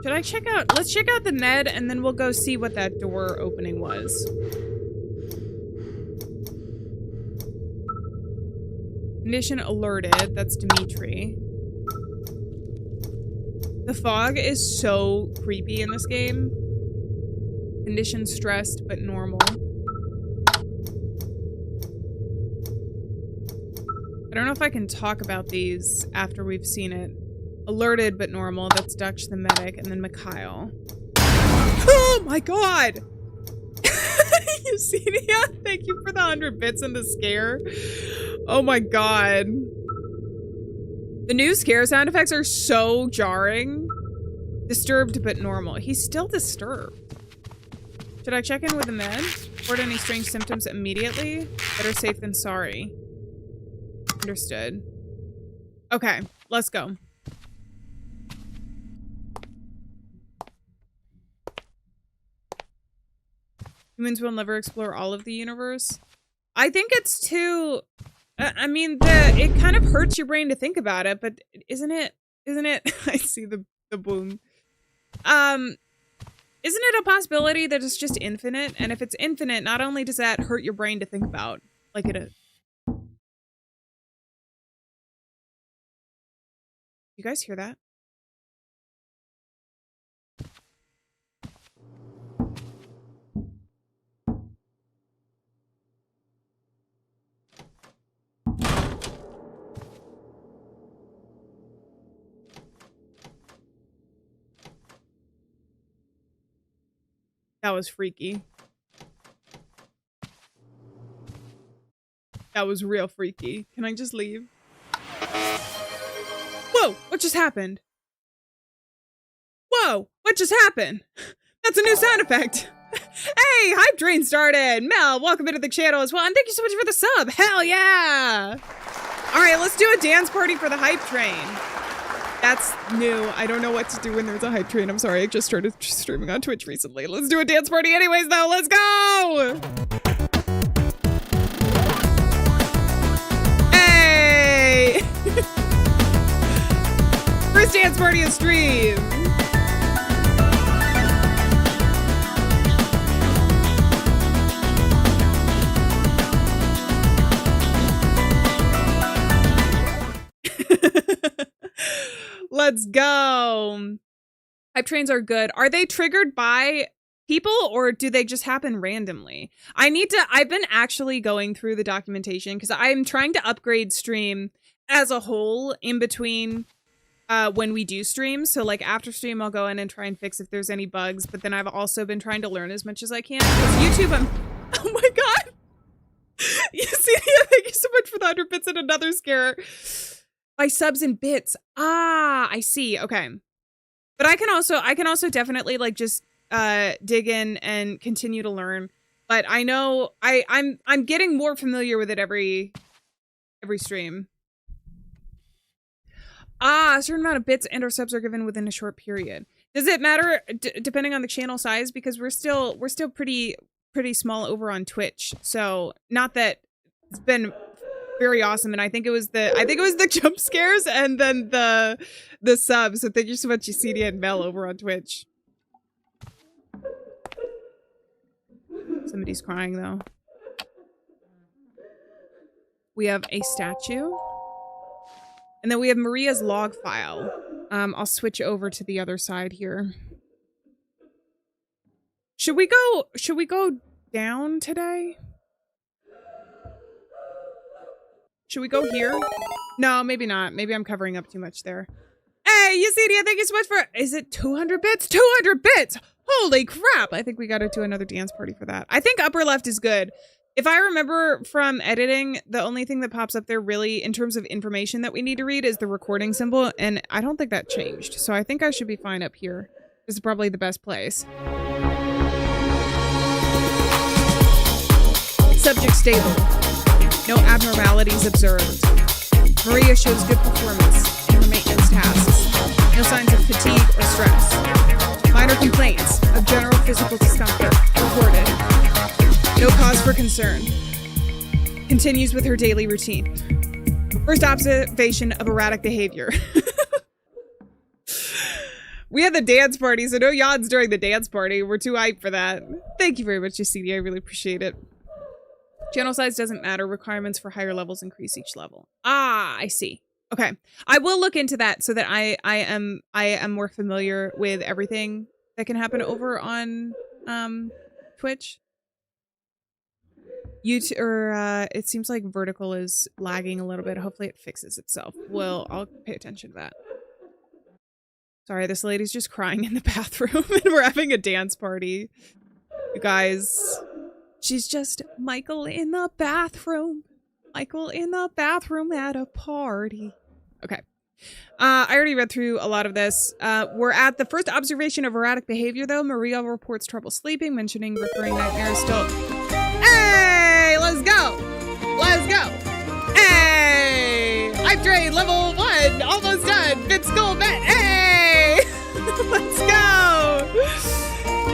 Should I check out? Let's check out the Ned and then we'll go see what that door opening was. Condition alerted. That's Dimitri. The fog is so creepy in this game. Condition stressed but normal. I don't know if I can talk about these after we've seen it. Alerted but normal. That's Dutch the medic. And then Mikhail. Oh my god! Eugenia, thank you for the 100 bits and the scare. Oh my god. The new scare sound effects are so jarring. Disturbed but normal. He's still disturbed. Should I check in with the med? Report any strange symptoms immediately? Better safe than sorry. Understood. Okay, let's go. Humans will never explore all of the universe. I think it's too... I mean, it kind of hurts your brain to think about it, but isn't it? I see the boom. Isn't it a possibility that it's just infinite? And if it's infinite, not only does that hurt your brain to think about, like it is. You guys hear that? That was freaky. That was real freaky. Can I just leave? Whoa! What just happened? Whoa! What just happened? That's a new sound effect. Hey! Hype Train started! Mel, welcome into the channel as well, and thank you so much for the sub! Hell yeah! Alright, let's do a dance party for the Hype Train. That's new. I don't know what to do when there's a Hype Train. I'm sorry, I just started streaming on Twitch recently. Let's do a dance party anyways, though. Let's go! Hey! First dance party of stream. Let's go. Hype trains are good. Are they triggered by people or do they just happen randomly? I've been actually going through the documentation because I'm trying to upgrade stream as a whole in between when we do stream. So like after stream, I'll go in and try and fix if there's any bugs. But then I've also been trying to learn as much as I can. Because YouTube, oh my God. You see, thank you so much for the 100 bits and another scare. By subs and bits. Ah, I see. Okay. But I can also definitely like just dig in and continue to learn. But I know I'm getting more familiar with it every stream. Ah, a certain amount of bits and or subs are given within a short period. Does it matter depending on the channel size? Because we're still pretty small over on Twitch. So not that it's been very awesome, and I think it was the jump scares and then the subs. So thank you so much, Yesenia and Mel over on Twitch. Somebody's crying though. We have a statue, and then we have Maria's log file. I'll switch over to the other side here. Should we go down today? Should we go here? No, maybe not. Maybe I'm covering up too much there. Hey, Yesenia, thank you so much for... Is it 200 bits? 200 bits! Holy crap! I think we gotta do another dance party for that. I think upper left is good. If I remember from editing, the only thing that pops up there really, in terms of information that we need to read, is the recording symbol, and I don't think that changed. So I think I should be fine up here. This is probably the best place. Subject stable. No abnormalities observed. Maria shows good performance in her maintenance tasks. No signs of fatigue or stress. Minor complaints of general physical discomfort reported. No cause for concern. Continues with her daily routine. First observation of erratic behavior. We had the dance party, so no yawns during the dance party. We're too hyped for that. Thank you very much, Yesenia. I really appreciate it. Channel size doesn't matter. Requirements for higher levels increase each level. Ah, I see. Okay. I will look into that so that I am more familiar with everything that can happen over on Twitch. It seems like vertical is lagging a little bit. Hopefully it fixes itself. Well, I'll pay attention to that. Sorry, this lady's just crying in the bathroom and we're having a dance party. You guys... She's just Michael in the bathroom. Michael in the bathroom at a party. Okay. I already read through a lot of this. We're at the first observation of erratic behavior, though. Maria reports trouble sleeping, mentioning recurring nightmares still. Hey, let's go. Let's go. Hey, Hype Train level 1, almost done. Bit school bet. Hey, let's go.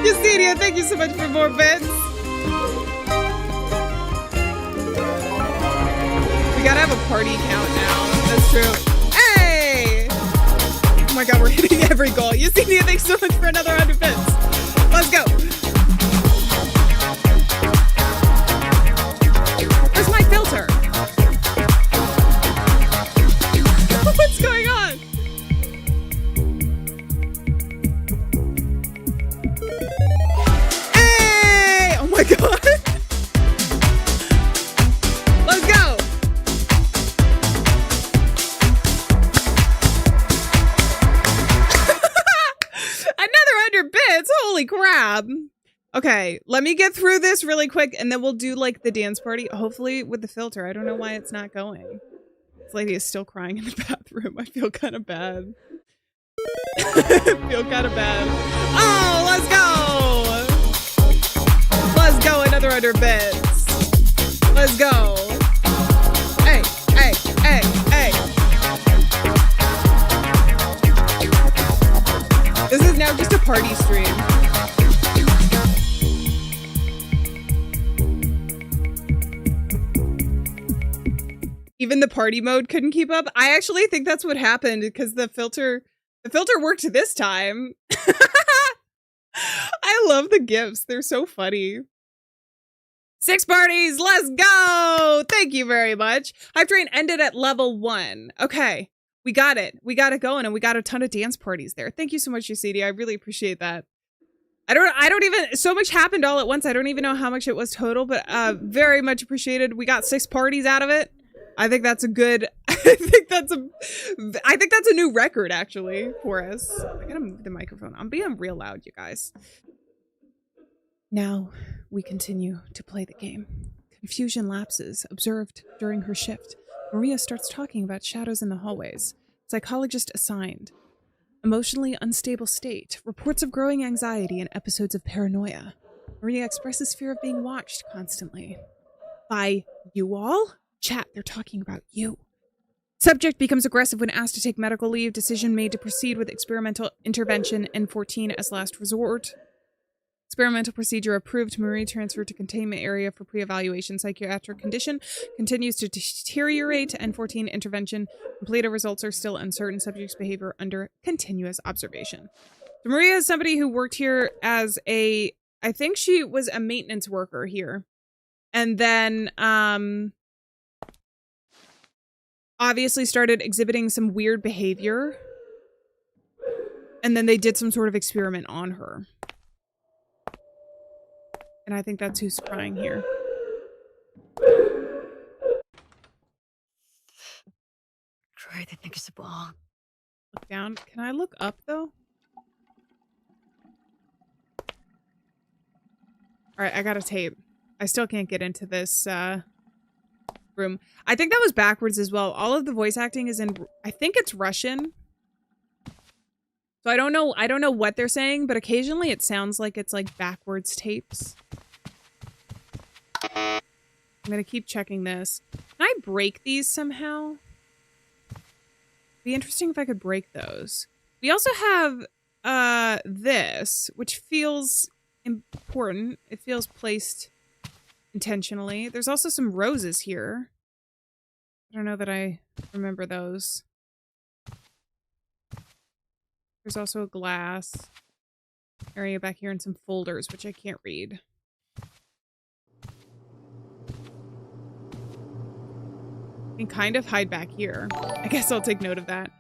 Yesenia, thank you so much for more bits. We gotta have a party count now. That's true. Hey! Oh my god, we're hitting every goal. Yesenia, thanks so much for another 100 bits. Let's go. Where's my crap. Okay, let me get through this really quick and then we'll do like the dance party. Hopefully with the filter. I don't know why it's not going. This lady is still crying in the bathroom. I feel kind of bad. I feel kind of bad. Oh, let's go. Let's go, another 100 bits. Let's go. Hey, hey, hey, hey. This is now just a party stream. Even the party mode couldn't keep up. I actually think that's what happened because the filter worked this time. I love the GIFs. They're so funny. 6 parties. Let's go. Thank you very much. Hype Train ended at level 1. Okay. We got it. We got it going and we got a ton of dance parties there. Thank you so much, UCD. I really appreciate that. I don't even, so much happened all at once. I don't even know how much it was total, but very much appreciated. We got 6 parties out of it. I think that's a good, I think that's a new record actually for us. I gotta move the microphone. I'm being real loud, you guys. Now we continue to play the game. Confusion lapses observed during her shift. Maria starts talking about shadows in the hallways. Psychologist assigned. Emotionally unstable state. Reports of growing anxiety and episodes of paranoia. Maria expresses fear of being watched constantly. By you all? Chat, they're talking about you. Subject becomes aggressive when asked to take medical leave. Decision made to proceed with experimental intervention N14 as last resort. Experimental procedure approved. Marie transferred to containment area for pre-evaluation. Psychiatric condition continues to deteriorate. N14 intervention completed. Results are still uncertain. Subject's behavior under continuous observation. So Maria is somebody who worked here as a, I think she was a maintenance worker here. And then, obviously started exhibiting some weird behavior. And then they did some sort of experiment on her. And I think that's who's crying here. Try to think it's a ball. Look down. Can I look up though? Alright, I got a tape. I still can't get into this room. I think that was backwards as well. All of the voice acting is in, I think it's Russian. So I don't know what they're saying, but occasionally it sounds like it's like backwards tapes. I'm gonna keep checking this. Can I break these somehow? Be interesting if I could break those. We also have this, which feels important. It feels placed intentionally. There's also some roses here. I don't know that I remember those. There's also a glass area back here and some folders, which I can't read. I can kind of hide back here. I guess I'll take note of that.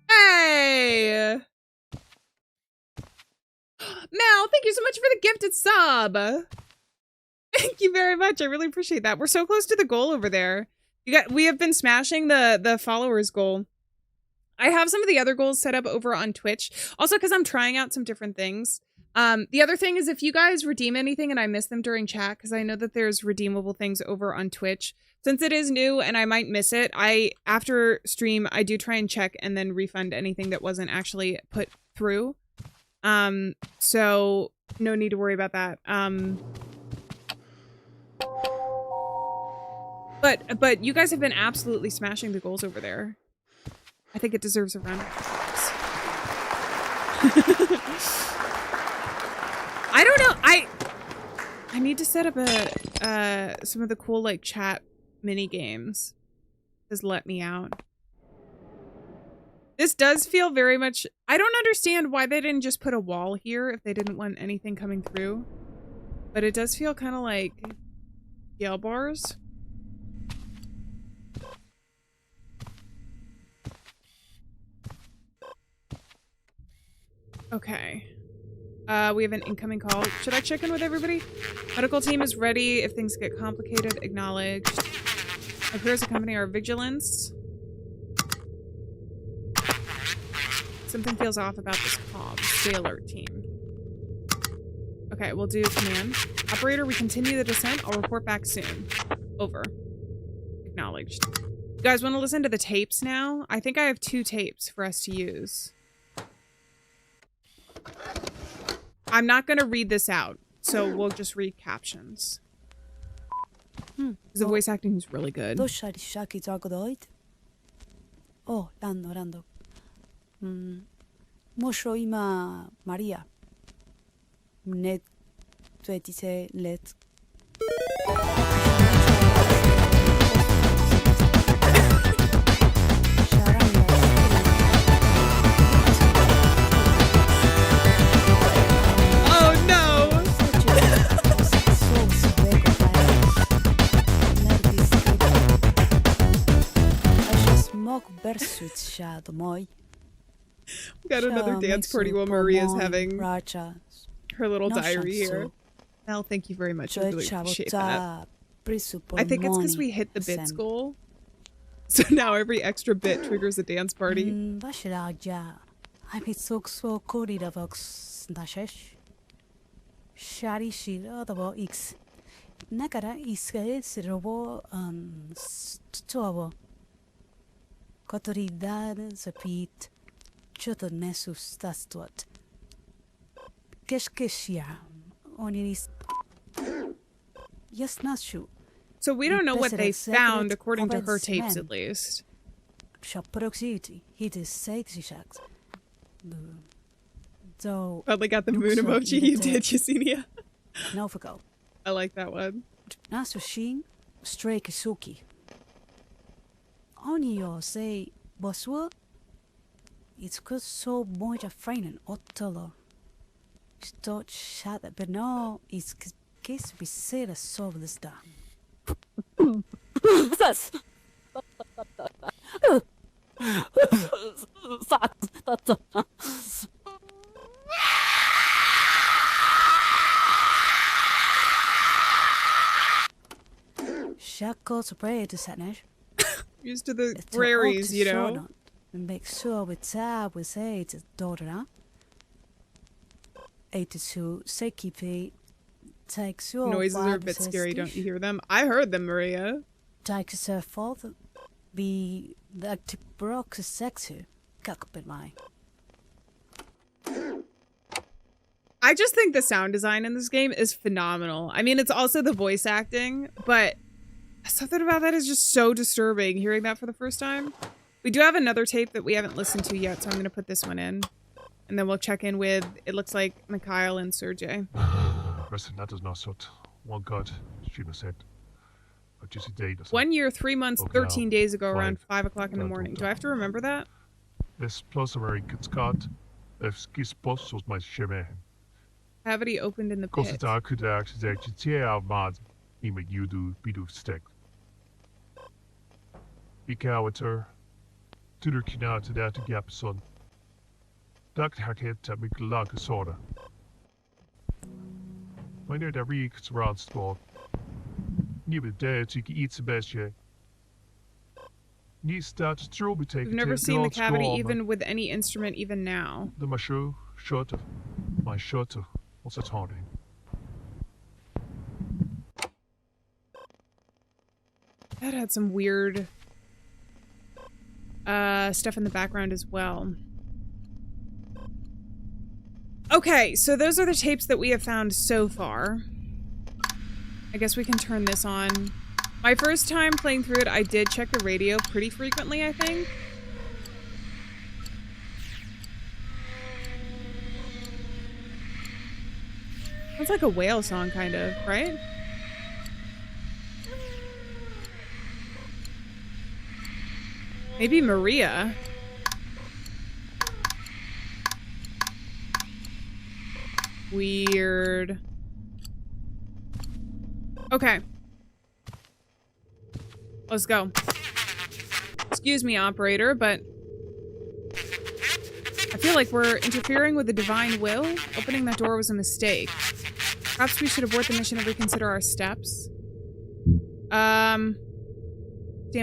Hey! Mel, thank you so much for the gifted sub. Thank you very much. I really appreciate that. We're so close to the goal over there. We have been smashing the followers goal. I have some of the other goals set up over on Twitch. Also, because I'm trying out some different things. The other thing is if you guys redeem anything and I miss them during chat, because I know that there's redeemable things over on Twitch. Since it is new and I might miss it, after stream, I do try and check and then refund anything that wasn't actually put through. So no need to worry about that. But you guys have been absolutely smashing the goals over there. I think it deserves a round of applause. I don't know. I need to set up some of the cool like chat mini games. Just let me out. This does feel very much. I don't understand why they didn't just put a wall here if they didn't want anything coming through. But it does feel kind of like Yale bars. Okay. We have an incoming call. Should I check in with everybody? Medical team is ready if things get complicated. Acknowledged. Appears to accompany our vigilance. Something feels off about this call. Stay alert, team. Okay, we'll do command. Operator, we continue the descent. I'll report back soon. Over. Acknowledged. You guys want to listen to the tapes now? I think I have 2 tapes for us to use. I'm not going to read this out, so we'll just read captions. Because the voice acting is really good. Oh, Lando. Mosho ima Maria. Net 20 let. Oh no! Got another dance party while Maria's having her little diary here. Mel, thank you very much. I really appreciate that. I think it's because we hit the bits goal. So now every extra bit triggers a dance party. So we don't know what they found according to her tapes, at least. Probably got the moon emoji you did, Yesenia. I like that one. Say Boswa, it's cause so much of frightening Ottolo. Start shut but no, it's case we say the solve this down. Shackles spray to Sanash. Used to the prairies, you know. Make sure we tab with say to daughter. 82 Sekipi takes your noises are a bit scary, don't you hear them? I heard them, Maria. Takes her fault be the active broke sexy. Cockpit my. I just think the sound design in this game is phenomenal. I mean, it's also the voice acting, but something about that is just so disturbing, hearing that for the first time. We do have another tape that we haven't listened to yet, so I'm going to put this one in. And then we'll check in with, it looks like, Mikhail and Sergey. That is not so. One God, she said. 1 year, 3 months, 13 days ago, around 5 o'clock in the morning. Do I have to remember that? This plus American Scott, if skis post was my shimmy. Cavity opened in the pit. Kosta could actually tear out mad. Even you do, be do stick. Be cowater. Tudor kina to that to gap son. Duck hacket to make luck a soda. I know that reeks around sport. You would dare to eat the best yet. We've never seen the cavity even with any instrument even now. The my shirt, what's that haunting? That had some weird stuff in the background as well. Okay, so those are the tapes that we have found so far. I guess we can turn this on. My first time playing through it, I did check the radio pretty frequently, I think. Sounds like a whale song, kind of, right? Maybe Maria. Weird. Okay. Let's go. Excuse me, operator, but I feel like we're interfering with the divine will. Opening that door was a mistake. Perhaps we should abort the mission and reconsider our steps. Stand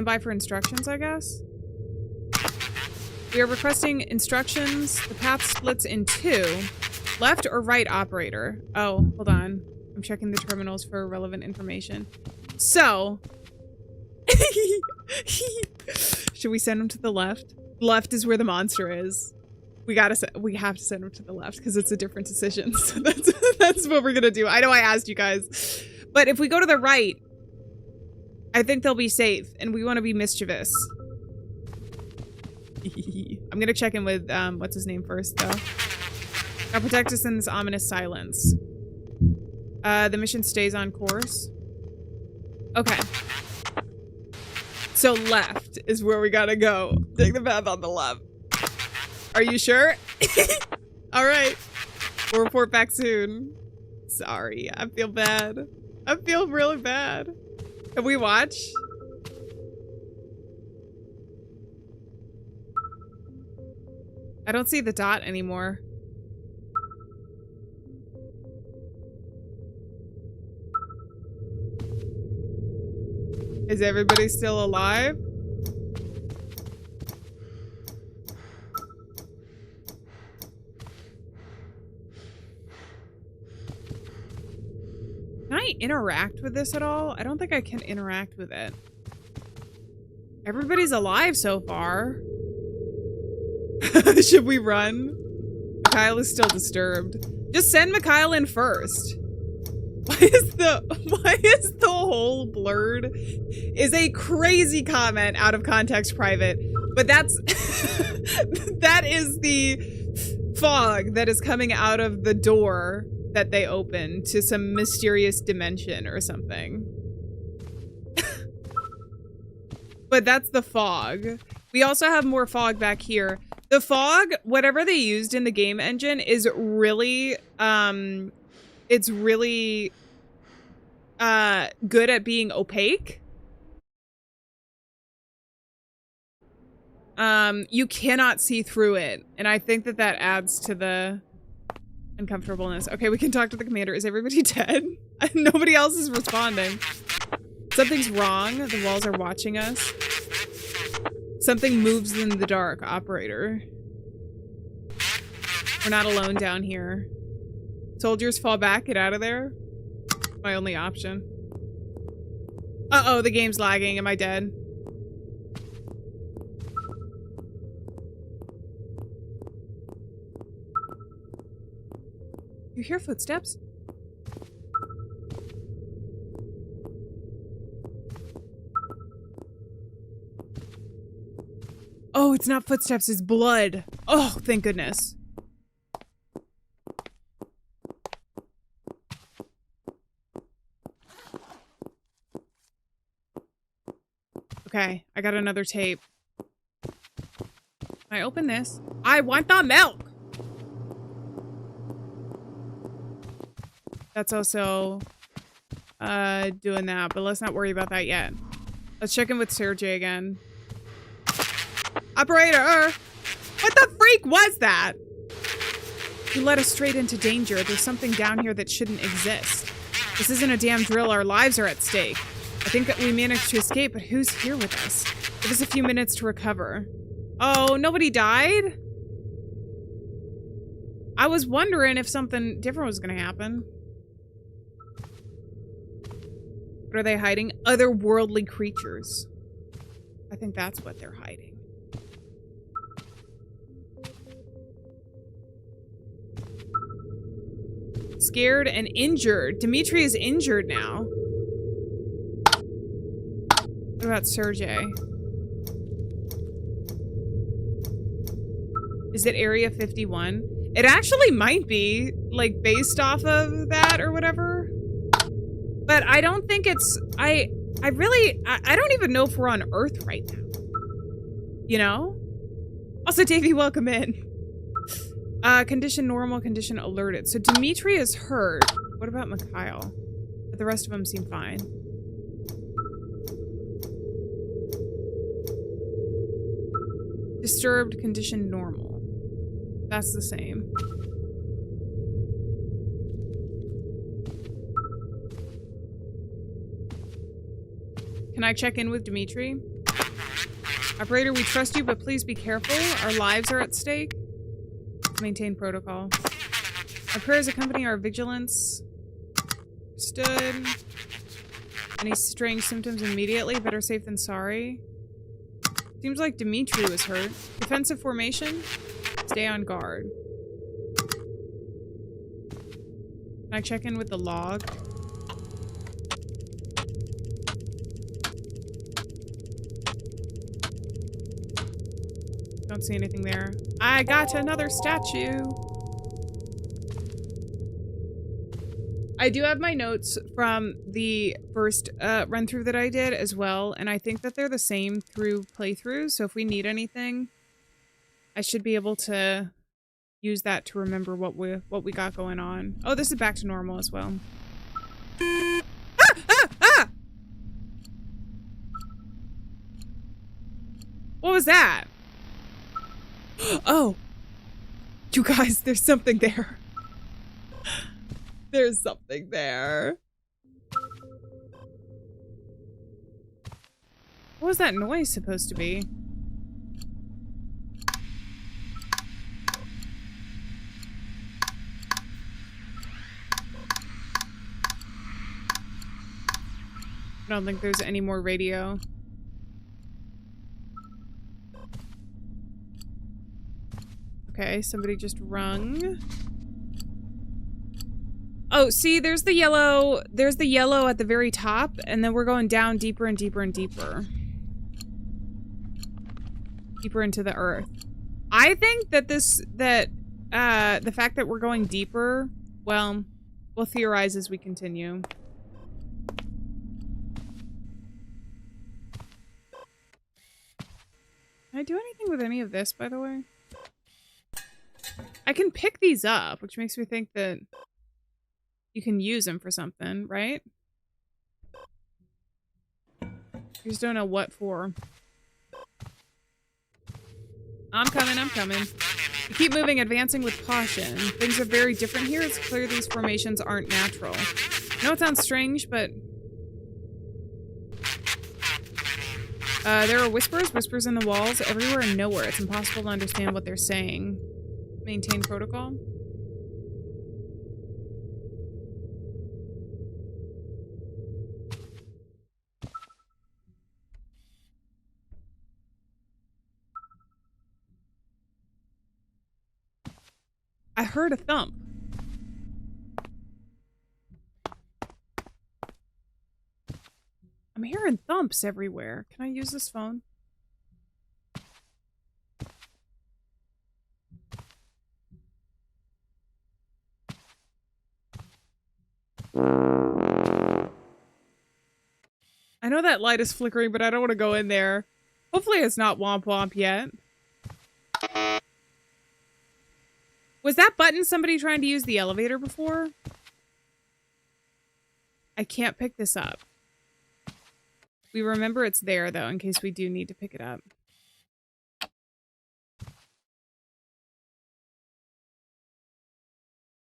by for instructions, I guess. We are requesting instructions. The path splits in two. Left or right operator? Oh, hold on. I'm checking the terminals for relevant information. So, should we send him to the left? Left is where the monster is. We have to send him to the left because it's a different decision. So that's what we're gonna do. I know I asked you guys, but if we go to the right, I think they'll be safe, and we want to be mischievous. I'm gonna check in with what's his name first, though. Now protect us in this ominous silence. The mission stays on course. Okay. So left is where we gotta go. Take the path on the left. Are you sure? All right. We'll report back soon. Sorry, I feel bad. I feel really bad. Can we watch? I don't see the dot anymore. Is everybody still alive? Can I interact with this at all? I don't think I can interact with it. Everybody's alive so far. Should we run? Mikhail is still disturbed. Just send Mikhail in first. Why is the whole blurred? Is a crazy comment out of context private, but that's that is the fog that is coming out of the door that they open to some mysterious dimension or something. But that's the fog. We also have more fog back here. The fog, whatever they used in the game engine, is really it's really good at being opaque. You cannot see through it, and I think that adds to the uncomfortableness. Okay, we can talk to the commander. Is everybody dead? Nobody else is responding. Something's wrong. The walls are watching us. Something moves in the dark. Operator. We're not alone down here. Soldiers fall back. Get out of there. My only option. Uh-oh, the game's lagging. Am I dead? You hear footsteps? Oh, it's not footsteps, it's blood. Oh, thank goodness. Okay, I got another tape. Can I open this? I want the milk! That's also doing that, but let's not worry about that yet. Let's check in with Sergey again. Operator! What the freak was that? You led us straight into danger. There's something down here that shouldn't exist. This isn't a damn drill. Our lives are at stake. I think that we managed to escape, but who's here with us? Give us a few minutes to recover. Oh, nobody died? I was wondering if something different was gonna happen. What are they hiding? Otherworldly creatures. I think that's what they're hiding. Scared and injured. Dimitri is injured now. What about Sergey? Is it Area 51? It actually might be, like, based off of that or whatever. But I don't think it's... I don't even know if we're on Earth right now. You know? Also, Davey, welcome in. Condition normal, condition alerted. So Dimitri is hurt. What about Mikhail? But the rest of them seem fine. Disturbed, condition normal. That's the same. Can I check in with Dimitri? Operator, we trust you, but please be careful. Our lives are at stake. Maintain protocol. Our prayers accompany our vigilance. Stood. Any strange symptoms immediately? Better safe than sorry. Seems like Dimitri was hurt. Defensive formation. Stay on guard. Can I check in with the log? Don't see anything there. I got another statue. I do have my notes from the first run through that I did as well, and I think that they're the same through playthroughs, so if we need anything, I should be able to use that to remember what we got going on. Oh, this is back to normal as well. Ah! Ah! Ah! What was that? Oh! You guys, there's something there. There's something there. What was that noise supposed to be? I don't think there's any more radio. Okay, somebody just rung. Oh, see, there's the yellow at the very top, and then we're going down deeper and deeper and deeper. Deeper into the earth. I think that the fact that we're going deeper, well, we'll theorize as we continue. Can I do anything with any of this, by the way? I can pick these up, which makes me think that you can use them for something, right? I just don't know what for. I'm coming. We keep moving, advancing with caution. Things are very different here. It's clear these formations aren't natural. I know it sounds strange, but... there are whispers in the walls, everywhere and nowhere. It's impossible to understand what they're saying. Maintain protocol. I heard a thump. I'm hearing thumps everywhere. Can I use this phone? I know that light is flickering, but I don't want to go in there. Hopefully it's not womp womp yet. Was that button somebody trying to use the elevator before? I can't pick this up. We remember it's there, though, in case we do need to pick it up.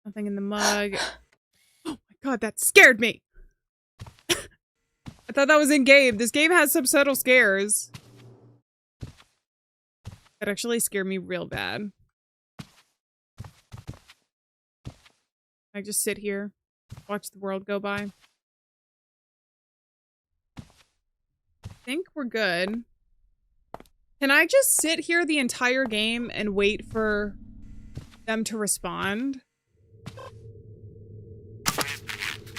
Nothing in the mug. Oh my god, that scared me! I thought that was in-game. This game has some subtle scares. That actually scared me real bad. I just sit here, watch the world go by. I think we're good. Can I just sit here the entire game and wait for them to respond?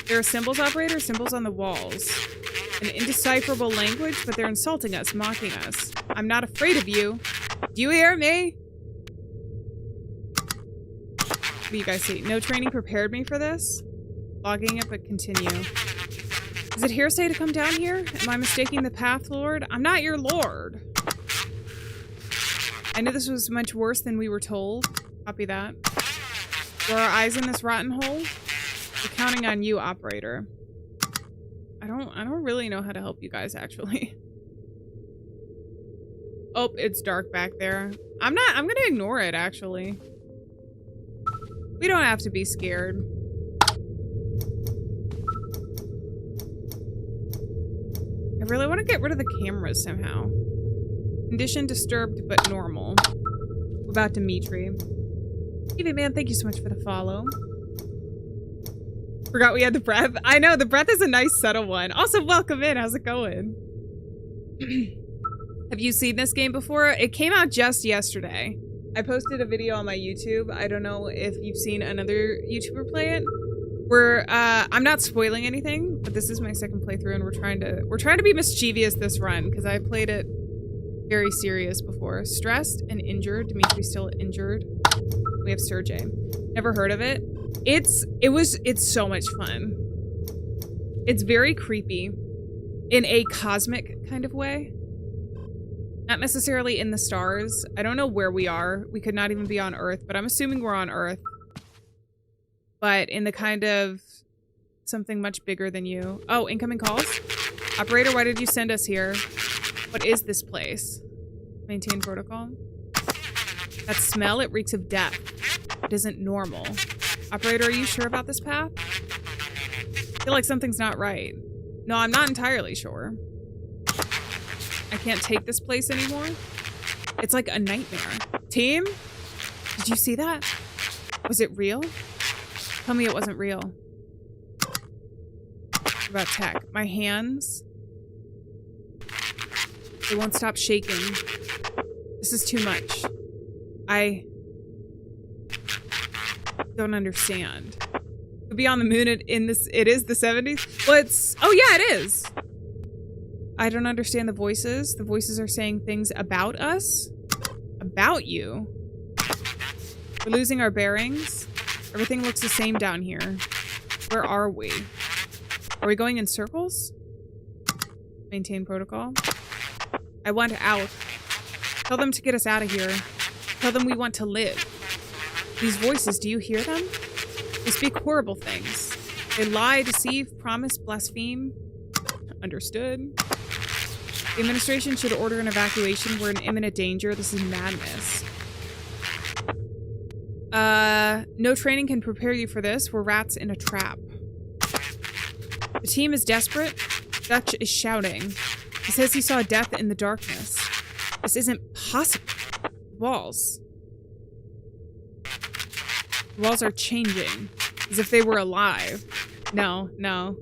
There are symbols, operator, symbols on the walls. An indecipherable language, but they're insulting us, mocking us. I'm not afraid of you. Do you hear me? What do you guys see? No training prepared me for this. Logging it, but continue. Is it hearsay to come down here? Am I mistaking the path, Lord? I'm not your Lord. I knew this was much worse than we were told. Copy that. Were our eyes in this rotten hole? We're counting on you, operator. I don't really know how to help you guys, actually. Oh, it's dark back there. I'm gonna ignore it, actually. We don't have to be scared. I really want to get rid of the cameras somehow. Condition disturbed, but normal. What about Dimitri? Evie Man, thank you so much for the follow. Forgot we had the breath. I know, the breath is a nice subtle one. Also, welcome in. How's it going? Have you seen this game before? It came out just yesterday. I posted a video on my YouTube. I don't know if you've seen another YouTuber play it. I'm not spoiling anything, but this is my second playthrough and we're trying to be mischievous this run because I played it very serious before. Stressed and injured. Dimitri's still injured. We have Sergey. Never heard of it. It's so much fun. It's very creepy in a cosmic kind of way. Not necessarily in the stars. I don't know where we are. We could not even be on Earth, but I'm assuming we're on Earth. But in the kind of something much bigger than you. Oh, incoming calls? Operator, why did you send us here? What is this place? Maintain protocol. That smell, it reeks of death. It isn't normal. Operator, are you sure about this path? I feel like something's not right. No, I'm not entirely sure. I can't take this place anymore. It's like a nightmare. Team? Did you see that? Was it real? Tell me it wasn't real. What about tech? My hands. They won't stop shaking. This is too much. I don't understand. Could be on the moon it is the 70s? Well, oh yeah, it is. I don't understand the voices. The voices are saying things about us. About you. We're losing our bearings. Everything looks the same down here. Where are we? Are we going in circles? Maintain protocol. I want out. Tell them to get us out of here. Tell them we want to live. These voices, do you hear them? They speak horrible things. They lie, deceive, promise, blaspheme. Understood. The administration should order an evacuation. We're in imminent danger. This is madness. No training can prepare you for this. We're rats in a trap. The team is desperate. Dutch is shouting. He says he saw death in the darkness. This isn't possible. Walls. The walls are changing. As if they were alive. No, no.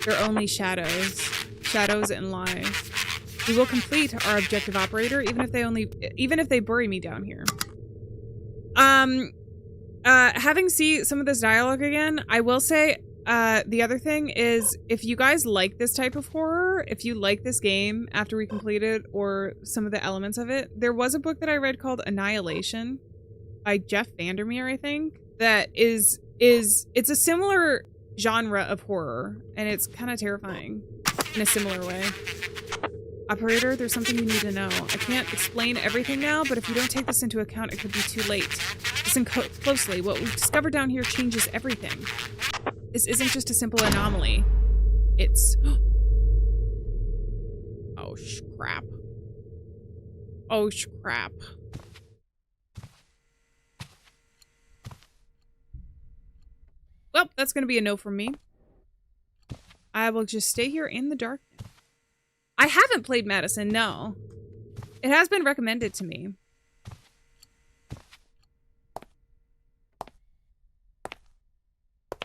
They're only shadows. Shadows and lies. We will complete our objective, operator, even if they bury me down here. Having seen some of this dialogue again, I will say, the other thing is, if you guys like this type of horror, if you like this game after we complete it, or some of the elements of it, there was a book that I read called Annihilation by Jeff Vandermeer, I think, that it's a similar genre of horror, and it's kind of terrifying in a similar way. Operator, there's something you need to know. I can't explain everything now, but if you don't take this into account, it could be too late. Listen closely. What we've discovered down here changes everything. This isn't just a simple anomaly. It's... Oh, crap. Oh, crap. Well, that's going to be a no from me. I will just stay here in the darkness. I haven't played Madison, no. It has been recommended to me.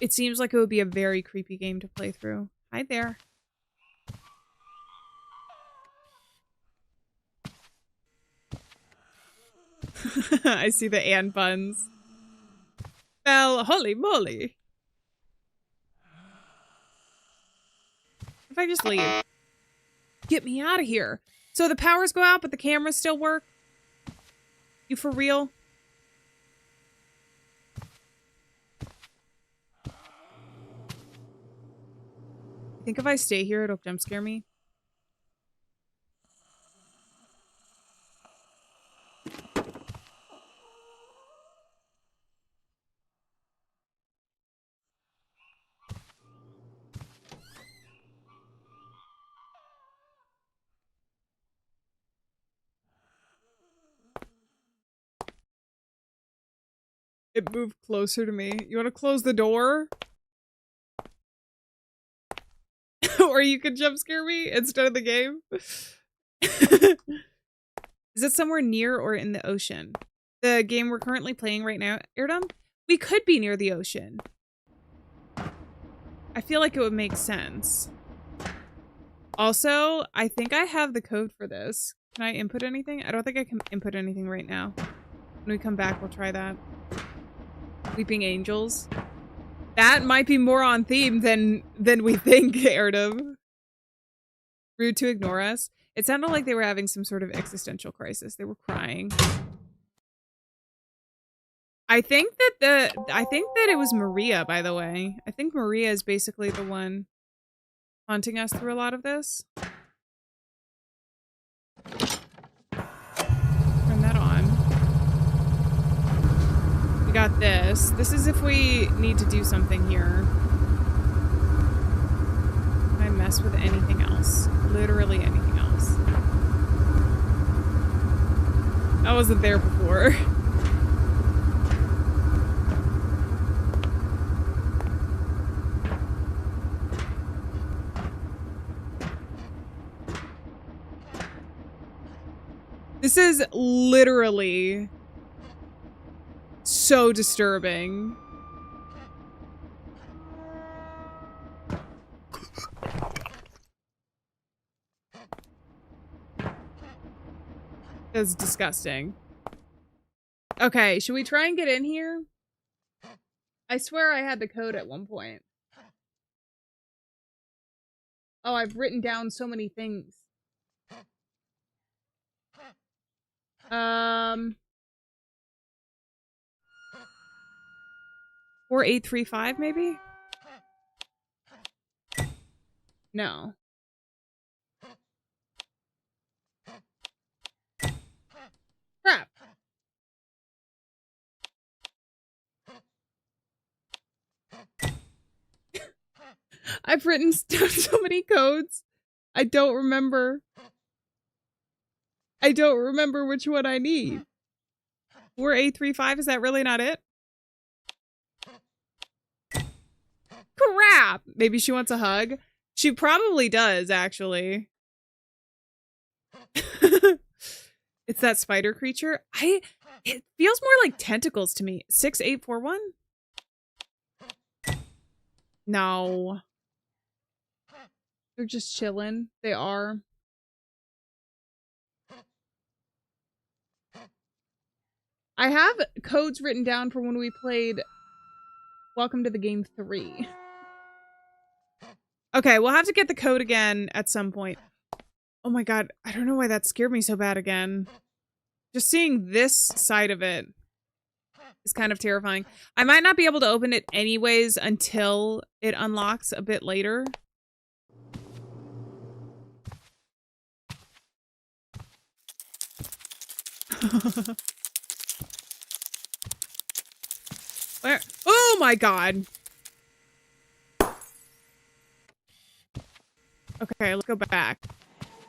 It seems like it would be a very creepy game to play through. Hi there. I see the Ann buns. Well, holy moly. If I just leave. Get me out of here. So the powers go out, but the cameras still work? You for real? I think if I stay here, it'll jump scare me. It moved closer to me. You want to close the door? Or you could jump scare me instead of the game? Is it somewhere near or in the ocean? The game we're currently playing right now, Irdum? We could be near the ocean. I feel like it would make sense. Also, I think I have the code for this. Can I input anything? I don't think I can input anything right now. When we come back, we'll try that. Weeping Angels. That might be more on theme than we think, Erdem. Rude to ignore us. It sounded like they were having some sort of existential crisis. They were crying. I think that it was Maria, by the way. I think Maria is basically the one haunting us through a lot of this. Turn that on. We got this. This is if we need to do something here. Can I mess with anything else? Literally anything else. I wasn't there before. This is literally so disturbing. That's disgusting. Okay, should we try and get in here? I swear I had the code at one point. Oh, I've written down so many things. 4835 maybe? No. Crap. I've written down so many codes. I don't remember. I don't remember which one I need. 4835, is that really not it? Crap! Maybe she wants a hug? She probably does, actually. It's that spider creature. It feels more like tentacles to me. 6841? No. They're just chilling. They are. I have codes written down for when we played Welcome to the Game 3. Okay, we'll have to get the code again at some point. Oh my god, I don't know why that scared me so bad again. Just seeing this side of it is kind of terrifying. I might not be able to open it anyways until it unlocks a bit later. Where? Oh my god. Okay, let's go back.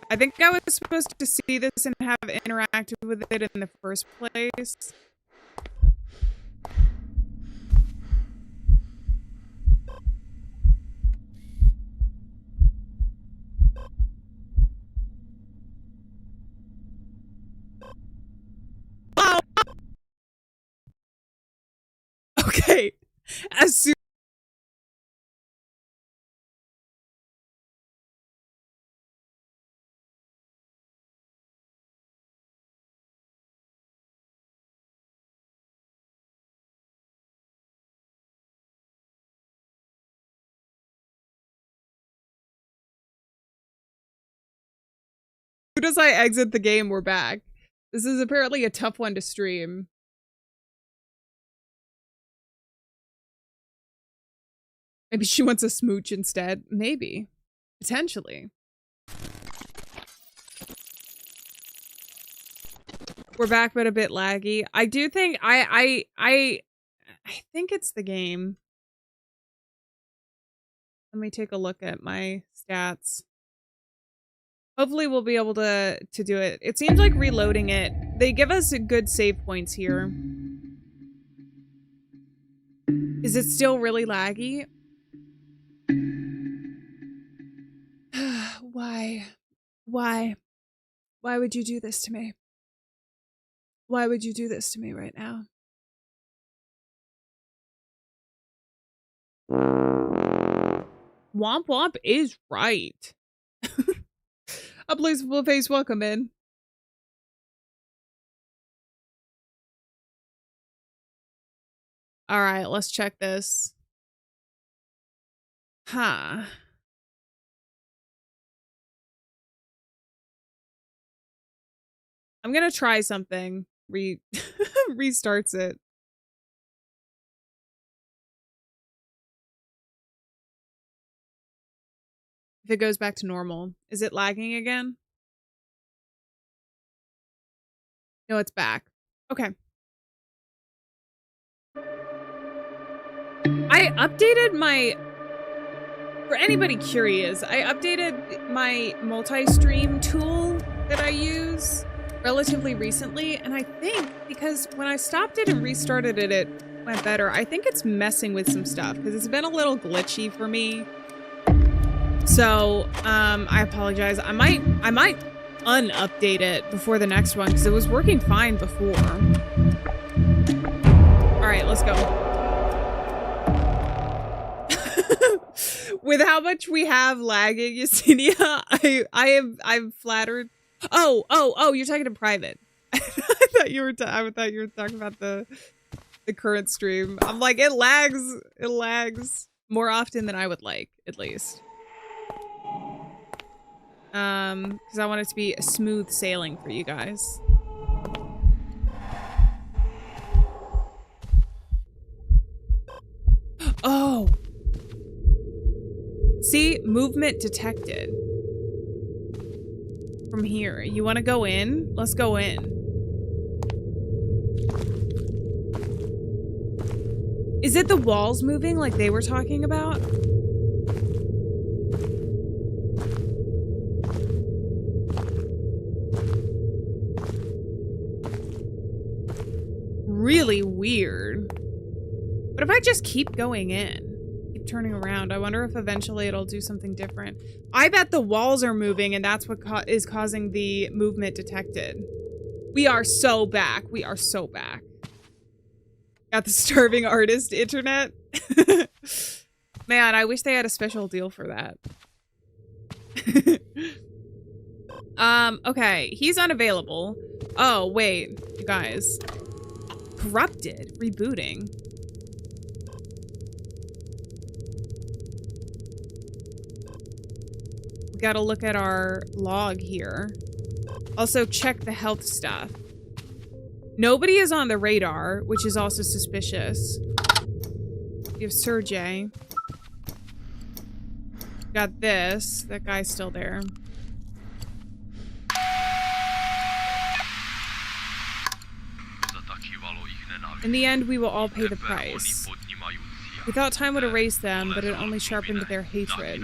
I think I was supposed to see this and have interacted with it in the first place. Oh! Okay. As soon as I exit the game, we're back. This is apparently a tough one to stream. Maybe she wants a smooch instead. Maybe. Potentially. We're back, but a bit laggy. I do think I think it's the game. Let me take a look at my stats. Hopefully we'll be able to do it. It seems like reloading it. They give us good save points here. Is it still really laggy? Why? Why? Why would you do this to me? Why would you do this to me right now? Womp Womp is right. Unbelievable face, welcome in. All right, let's check this. Huh. I'm gonna try something. Restarts it. If it goes back to normal. Is it lagging again? No, it's back. Okay. I updated my... For anybody curious, I updated my multi-stream tool that I use relatively recently, and I think because when I stopped it and restarted it, it went better. I think it's messing with some stuff because it's been a little glitchy for me. So, I apologize. I might unupdate it before the next one because it was working fine before. All right, let's go. With how much we have lagging, Yesenia, I'm flattered. Oh, you're talking to private. I thought you were talking about the current stream. I'm like, it lags more often than I would like, at least. Because I want it to be a smooth sailing for you guys. Oh. See, movement detected. From here. You want to go in? Let's go in. Is it the walls moving like they were talking about? Really weird. But if I just keep going in, keep turning around, I wonder if eventually it'll do something different. I bet the walls are moving and that's what is causing the movement detected. We are so back. We are so back. Got the starving artist internet. Man, I wish they had a special deal for that. Okay, he's unavailable. Oh, wait, you guys. Corrupted, rebooting. We gotta look at our log here. Also check the health stuff. Nobody is on the radar, which is also suspicious. We have Sergey. Got this. That guy's still there. In the end, we will all pay the price. We thought time would erase them, but it only sharpened their hatred.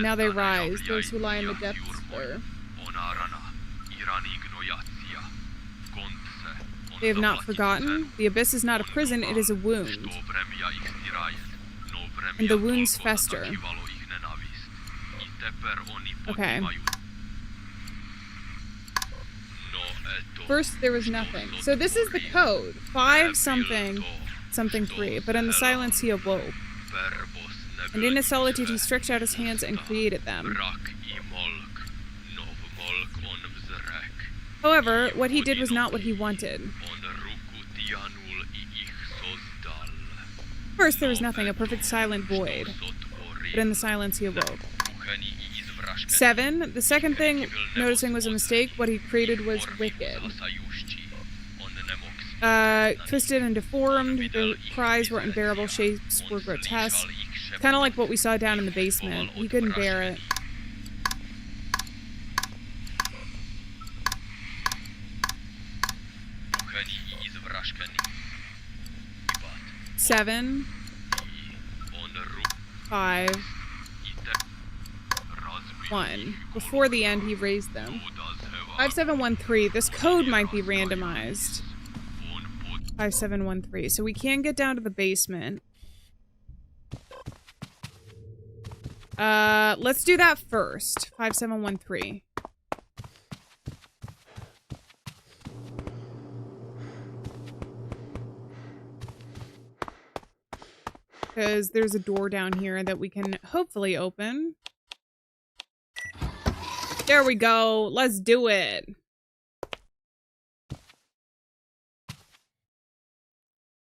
Now they rise, those who lie in the depths stir. They have not forgotten. The abyss is not a prison, it is a wound. And the wounds fester. Okay. First, there was nothing. So this is the code. 5 something, something 3. But in the silence, he awoke. And in his solitude, he stretched out his hands and created them. However, what he did was not what he wanted. First, there was nothing, a perfect silent void. But in the silence, he awoke. 7. The second thing noticing was a mistake. What he created was wicked. Twisted and deformed. The cries were unbearable. Shapes were grotesque. Kind of like what we saw down in the basement. He couldn't bear it. Seven. 5. 1. Before the end, he raised them. 5713. This code might be randomized. 5713. So we can get down to the basement. Let's do that first. 5713. because there's a door down here that we can hopefully open. There we go. Let's do it.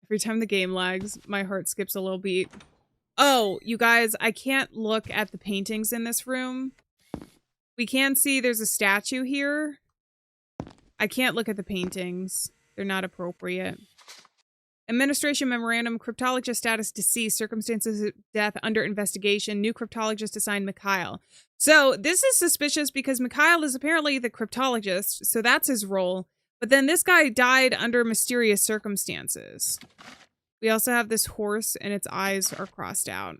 Every time the game lags, my heart skips a little beat. Oh, you guys, I can't look at the paintings in this room. We can see there's a statue here. I can't look at the paintings. They're not appropriate. Administration memorandum, cryptologist status deceased, circumstances of death under investigation, new cryptologist assigned Mikhail. So this is suspicious because Mikhail is apparently the cryptologist, so that's his role. But then this guy died under mysterious circumstances. We also have this horse and its eyes are crossed out.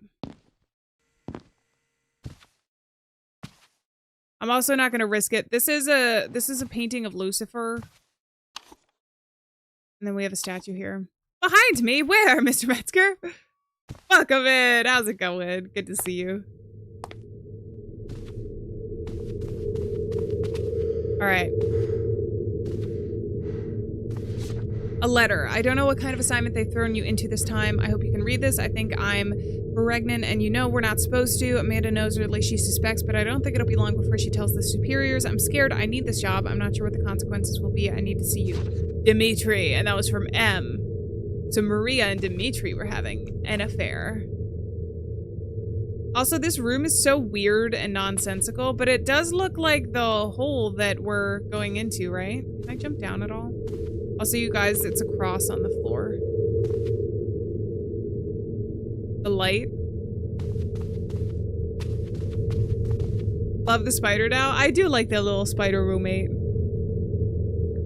I'm also not going to risk it. This is a painting of Lucifer. And then we have a statue here. Behind me? Where, Mr. Metzger? Welcome in. How's it going? Good to see you. All right. A letter. I don't know what kind of assignment they've thrown you into this time. I hope you can read this. I think I'm pregnant and you know we're not supposed to. Amanda knows, or at least she suspects, but I don't think it'll be long before she tells the superiors. I'm scared. I need this job. I'm not sure what the consequences will be. I need to see you. Dimitri. And that was from M. So Maria and Dimitri were having an affair. Also, this room is so weird and nonsensical, but it does look like the hole that we're going into, right? Can I jump down at all? Also, you guys, it's a cross on the floor. The light. Love the spider now. I do like that little spider roommate.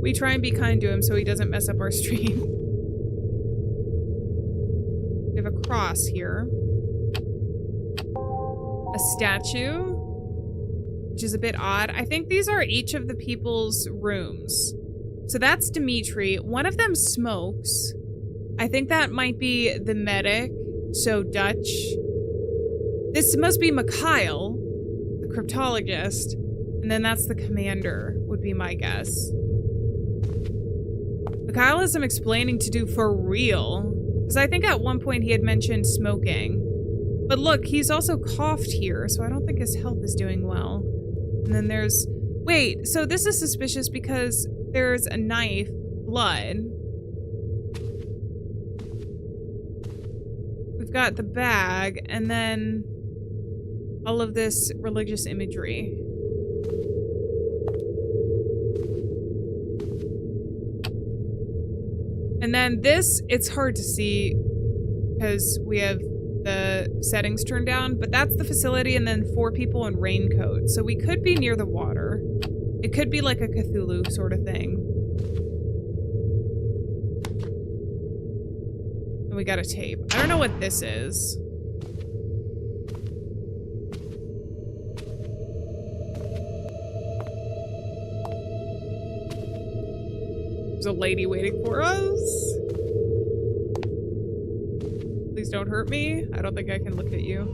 We try and be kind to him so he doesn't mess up our stream. We have a cross here. A statue, which is a bit odd. I think these are each of the people's rooms. So that's Dimitri. One of them smokes. I think that might be the medic. So Dutch. This must be Mikhail, the cryptologist. And then that's the commander, would be my guess. Mikhail has some explaining to do for real. Because I think at one point he had mentioned smoking. But look, he's also coughed here, so I don't think his health is doing well. And then there's... Wait, so this is suspicious because there's a knife, blood. We've got the bag, and then all of this religious imagery. And then this, it's hard to see because we have the settings turned down, but that's the facility and then 4 people in raincoats. So we could be near the water. It could be like a Cthulhu sort of thing. And we got a tape. I don't know what this is. There's a lady waiting for us. Please don't hurt me. I don't think I can look at you.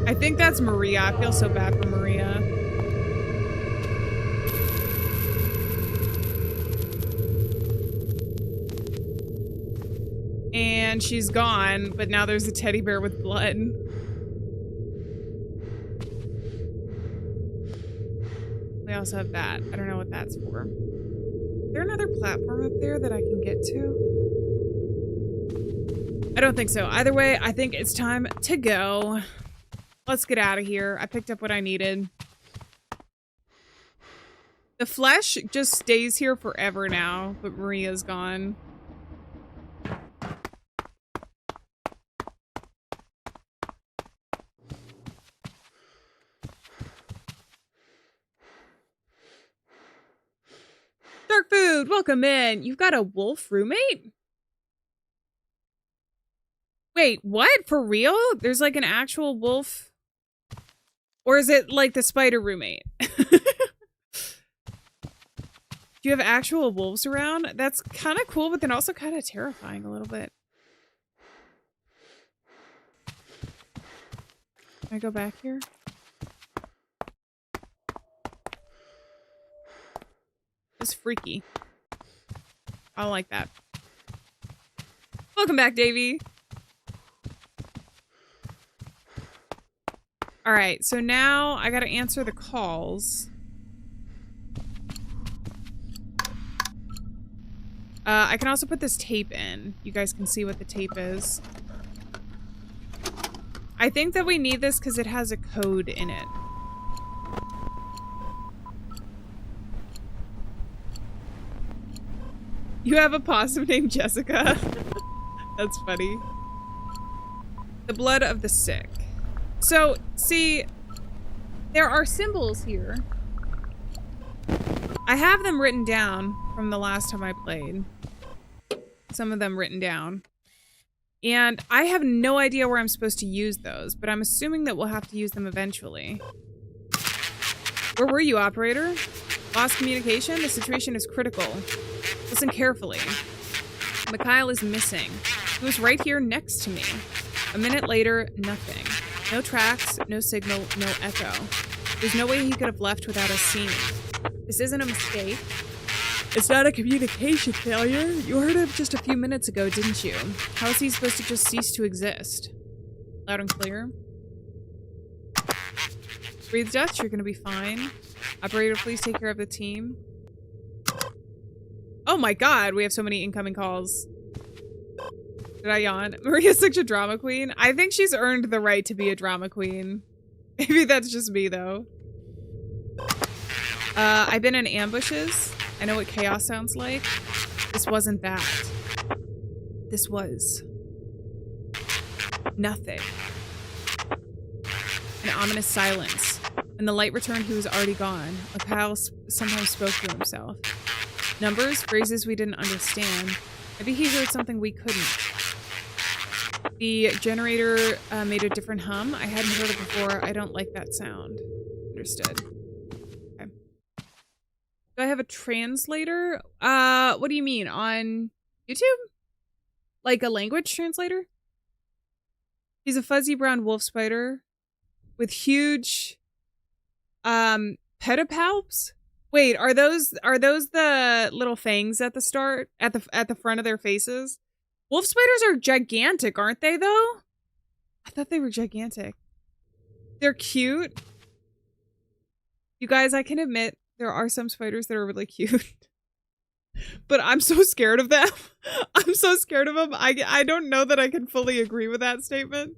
I think that's Maria. I feel so bad for Maria. And she's gone, but now there's a teddy bear with blood. We also have that. I don't know what that's for. Is there another platform up there that I can get to? I don't think so. Either way, I think it's time to go. Let's get out of here. I picked up what I needed. The flesh just stays here forever now, but Maria's gone. Dark Food, welcome in. You've got a wolf roommate? Wait, what? For real? There's like an actual wolf? Or is it like the spider roommate? Do you have actual wolves around? That's kind of cool, but then also kind of terrifying a little bit. Can I go back here? It's freaky. I like that. Welcome back, Davey. All right, so now I gotta answer the calls. I can also put this tape in. You guys can see what the tape is. I think that we need this because it has a code in it. You have a possum named Jessica. That's funny. The blood of the sick. So, see, there are symbols here. I have them written down from the last time I played. Some of them written down. And I have no idea where I'm supposed to use those, but I'm assuming that we'll have to use them eventually. Where were you, operator? Lost communication? The situation is critical. Listen carefully. Mikhail is missing. He was right here next to me. A minute later, nothing. No tracks, no signal, no echo. There's no way he could have left without us seeing him. This isn't a mistake. It's not a communication failure. You heard him just a few minutes ago, didn't you? How is he supposed to just cease to exist? Loud and clear. Breathe Dutch, you're gonna be fine. Operator, please take care of the team. Oh my god, we have so many incoming calls. Did I yawn? Maria's such a drama queen. I think she's earned the right to be a drama queen. Maybe that's just me, though. I've been in ambushes. I know what chaos sounds like. This wasn't that. This was nothing. An ominous silence. When the light returned, he was already gone. Mikhail sometimes spoke to himself. Numbers, phrases we didn't understand. Maybe he heard something we couldn't. The generator made a different hum. I hadn't heard it before. I don't like that sound. Understood. Okay. Do I have a translator? What do you mean? On YouTube? Like a language translator? He's a fuzzy brown wolf spider with huge pedipalps. Wait, are those the little fangs at the start, at the front of their faces? Wolf spiders are gigantic, aren't they, though? I thought they were gigantic. They're cute. You guys, I can admit there are some spiders that are really cute. But I'm so scared of them. I'm so scared of them. I don't know that I can fully agree with that statement.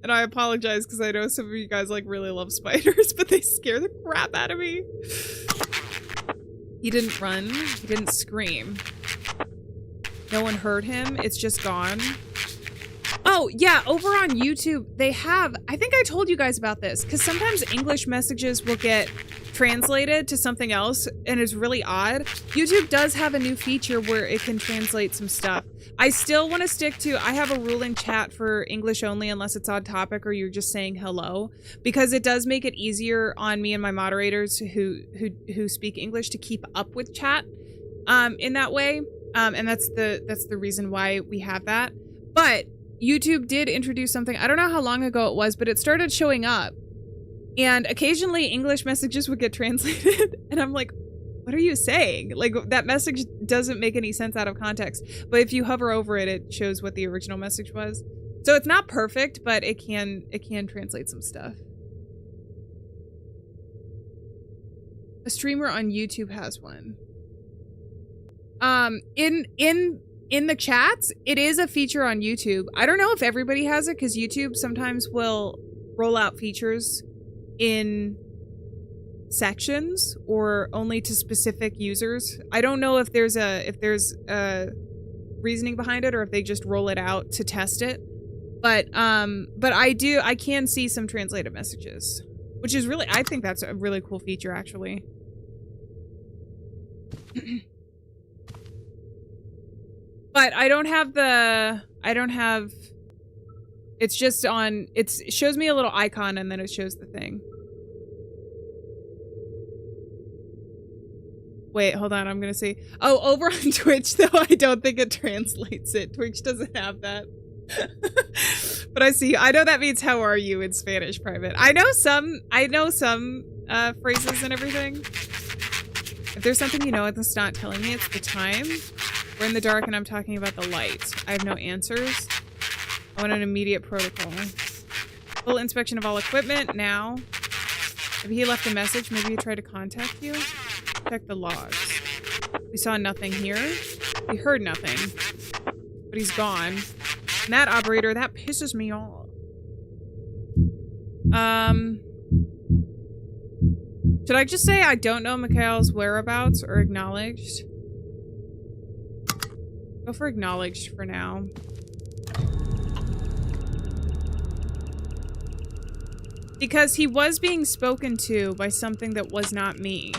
And I apologize because I know some of you guys like really love spiders, but they scare the crap out of me. He didn't run. He didn't scream. No one heard him. It's just gone. Oh, yeah. Over on YouTube, they have... I think I told you guys about this, because sometimes English messages will get translated to something else, and it's really odd. YouTube does have a new feature where it can translate some stuff. I still want to stick to... I have a rule in chat for English only unless it's on topic or you're just saying hello, because it does make it easier on me and my moderators who speak English to keep up with chat in that way. And that's the reason why we have that. But YouTube did introduce something. I don't know how long ago it was, but it started showing up. And occasionally English messages would get translated. And I'm like, what are you saying? Like, that message doesn't make any sense out of context. But if you hover over it, it shows what the original message was. So it's not perfect, but it can translate some stuff. A streamer on YouTube has one. In the chats, it is a feature on YouTube. I don't know if everybody has it because YouTube sometimes will roll out features in sections or only to specific users. I don't know if there's a reasoning behind it or if they just roll it out to test it. But I can see some translated messages, which is really, I think that's a really cool feature actually. But I don't have, it's just on, it shows me a little icon and then it shows the thing. Wait, hold on, I'm gonna see. Oh, over on Twitch though, I don't think it translates it. Twitch doesn't have that. But I know that means how are you in Spanish private. I know some phrases and everything. If there's something you know that's not telling me, it's the time. We're in the dark and I'm talking about the light. I have no answers. I want an immediate protocol. Full inspection of all equipment now. Maybe he left a message. Maybe he tried to contact you. Check the logs. We saw nothing here. We heard nothing. But he's gone. And that operator, that pisses me off. Should I just say I don't know Mikhail's whereabouts or acknowledged? Go for acknowledged for now. Because he was being spoken to by something that was not me.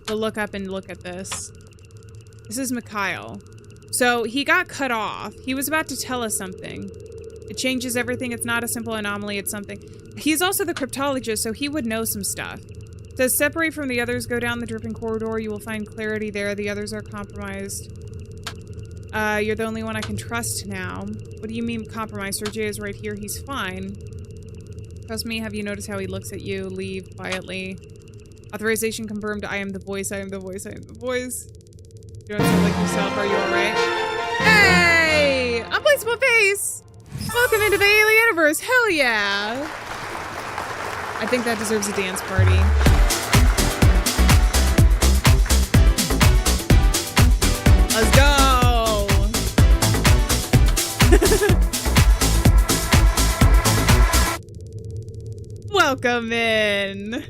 So look up and look at this. This is Mikhail. So he got cut off. He was about to tell us something. It changes everything. It's not a simple anomaly. It's something. He's also the cryptologist, so he would know some stuff. It says, separate from the others. Go down the dripping corridor. You will find clarity there. The others are compromised. You're the only one I can trust now. What do you mean compromised? Sergey is right here. He's fine. Trust me. Have you noticed how he looks at you? Leave quietly. Authorization confirmed. I am the voice. I am the voice. I am the voice. You don't sound like yourself. Are you alright? Hey! Unplaceable face! Welcome into the Alien universe. Hell yeah! I think that deserves a dance party. Let's go! Welcome in!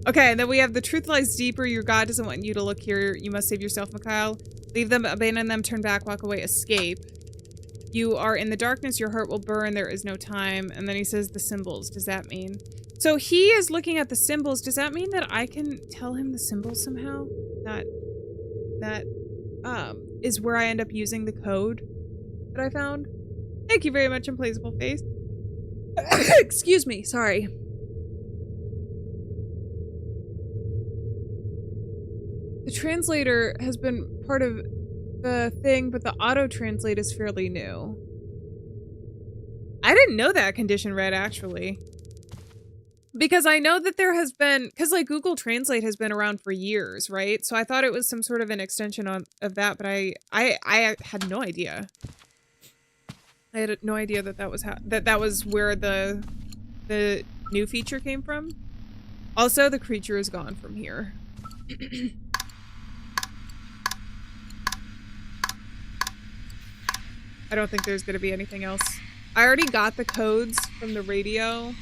Okay, and then we have the truth lies deeper. Your God doesn't want you to look here. You must save yourself, Mikhail. Leave them, abandon them, turn back, walk away, escape. You are in the darkness, your heart will burn, there is no time. And then he says the symbols. Does that mean? So he is looking at the symbols. Does that mean that I can tell him the symbols somehow? That is where I end up using the code that I found. Thank you very much, Unplaceable Face. Excuse me, sorry. The translator has been part of the thing, but the auto-translate is fairly new. I didn't know that condition read, actually. Because I know that there has been... Because, like, Google Translate has been around for years, right? So I thought it was some sort of an extension of that, but I had no idea. I had no idea that that was that was where the new feature came from. Also, the creature is gone from here. I don't think there's going to be anything else. I already got the codes from the radio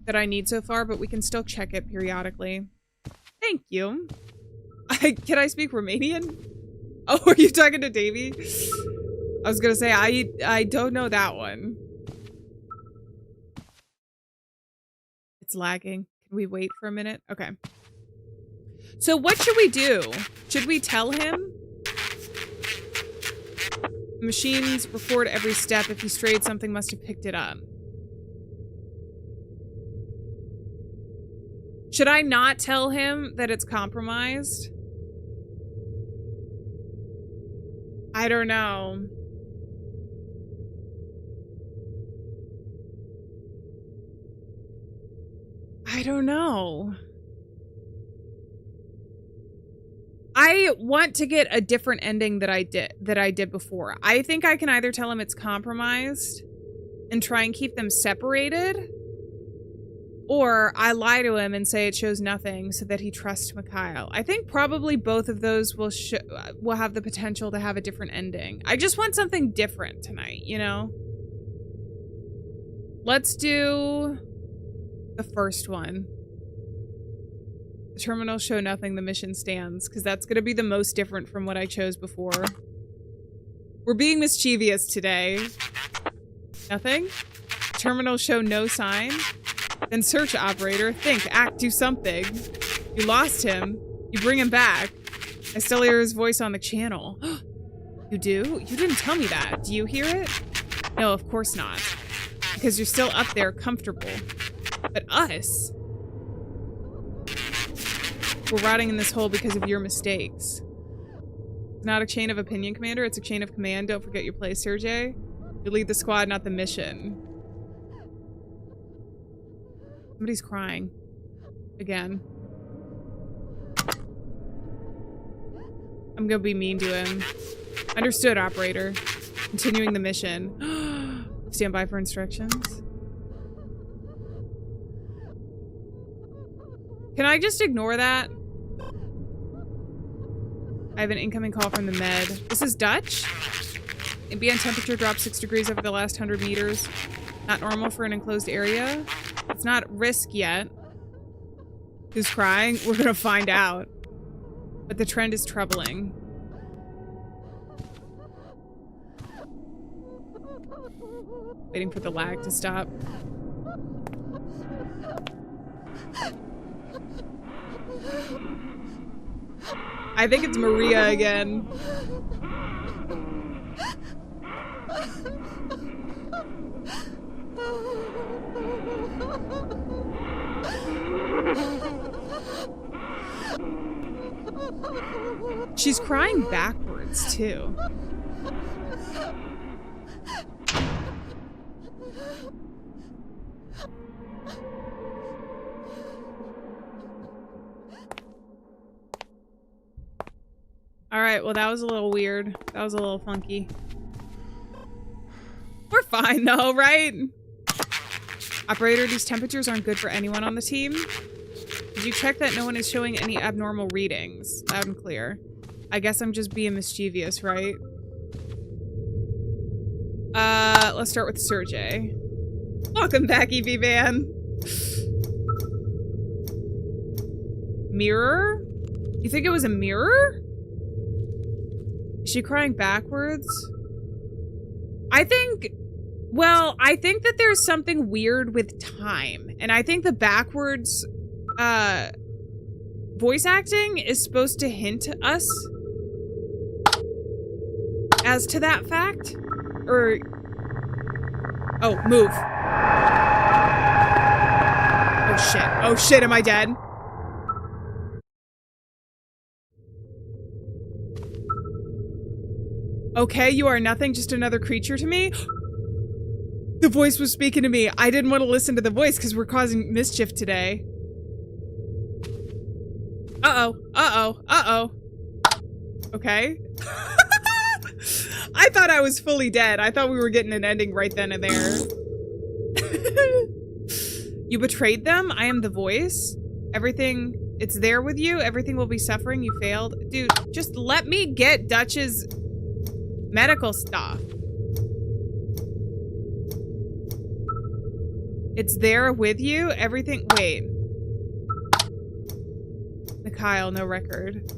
that I need so far, but we can still check it periodically. Thank you. Can I speak Romanian? Oh, are you talking to Davey? I was going to say, I don't know that one. It's lagging. Can we wait for a minute? Okay. So what should we do? Should we tell him? Machines record every step. If he strayed, something must have picked it up. Should I not tell him that it's compromised? I don't know. I don't know. I want to get a different ending that I did before. I think I can either tell him it's compromised and try and keep them separated, or I lie to him and say it shows nothing so that he trusts Mikhail. I think probably both of those will have the potential to have a different ending. I just want something different tonight, you know? Let's do the first one. The terminal show nothing, the mission stands, because that's going to be the most different from what I chose before. We're being mischievous today. Nothing? Terminal show no sign? Then search, operator. Think, act, do something. You lost him. You bring him back. I still hear his voice on the channel. You do? You didn't tell me that. Do you hear it? No, of course not. Because you're still up there, comfortable. But us? We're rotting in this hole because of your mistakes. It's not a chain of opinion, Commander. It's a chain of command. Don't forget your place, Sergey. You lead the squad, not the mission. Somebody's crying. Again. I'm gonna be mean to him. Understood, operator. Continuing the mission. Stand by for instructions. Can I just ignore that? I have an incoming call from the med. This is Dutch? Ambient temperature dropped 6 degrees over the last 100 meters. Not normal for an enclosed area. It's not risk yet. Who's crying? We're gonna find out. But the trend is troubling. Waiting for the lag to stop. I think it's Maria again. She's crying backwards, too. Alright, well that was a little weird. That was a little funky. We're fine though, right? Operator, these temperatures aren't good for anyone on the team. Did you check that no one is showing any abnormal readings? Loud and clear. I guess I'm just being mischievous, right? Let's start with Sergey. Welcome back, EV Van. Mirror? You think it was a mirror? Is she crying backwards? I think that there's something weird with time. And I think the backwards voice acting is supposed to hint us as to that fact. Or... Oh, move. Oh shit. Oh shit, am I dead? Okay, you are nothing, just another creature to me. The voice was speaking to me. I didn't want to listen to the voice because we're causing mischief today. Uh-oh. Uh-oh. Uh-oh. Okay. I thought I was fully dead. I thought we were getting an ending right then and there. You betrayed them? I am the voice? Everything... It's there with you? Everything will be suffering? You failed? Dude, just let me get Dutch's... medical stuff. It's there with you? Everything- wait. Mikhail, no record.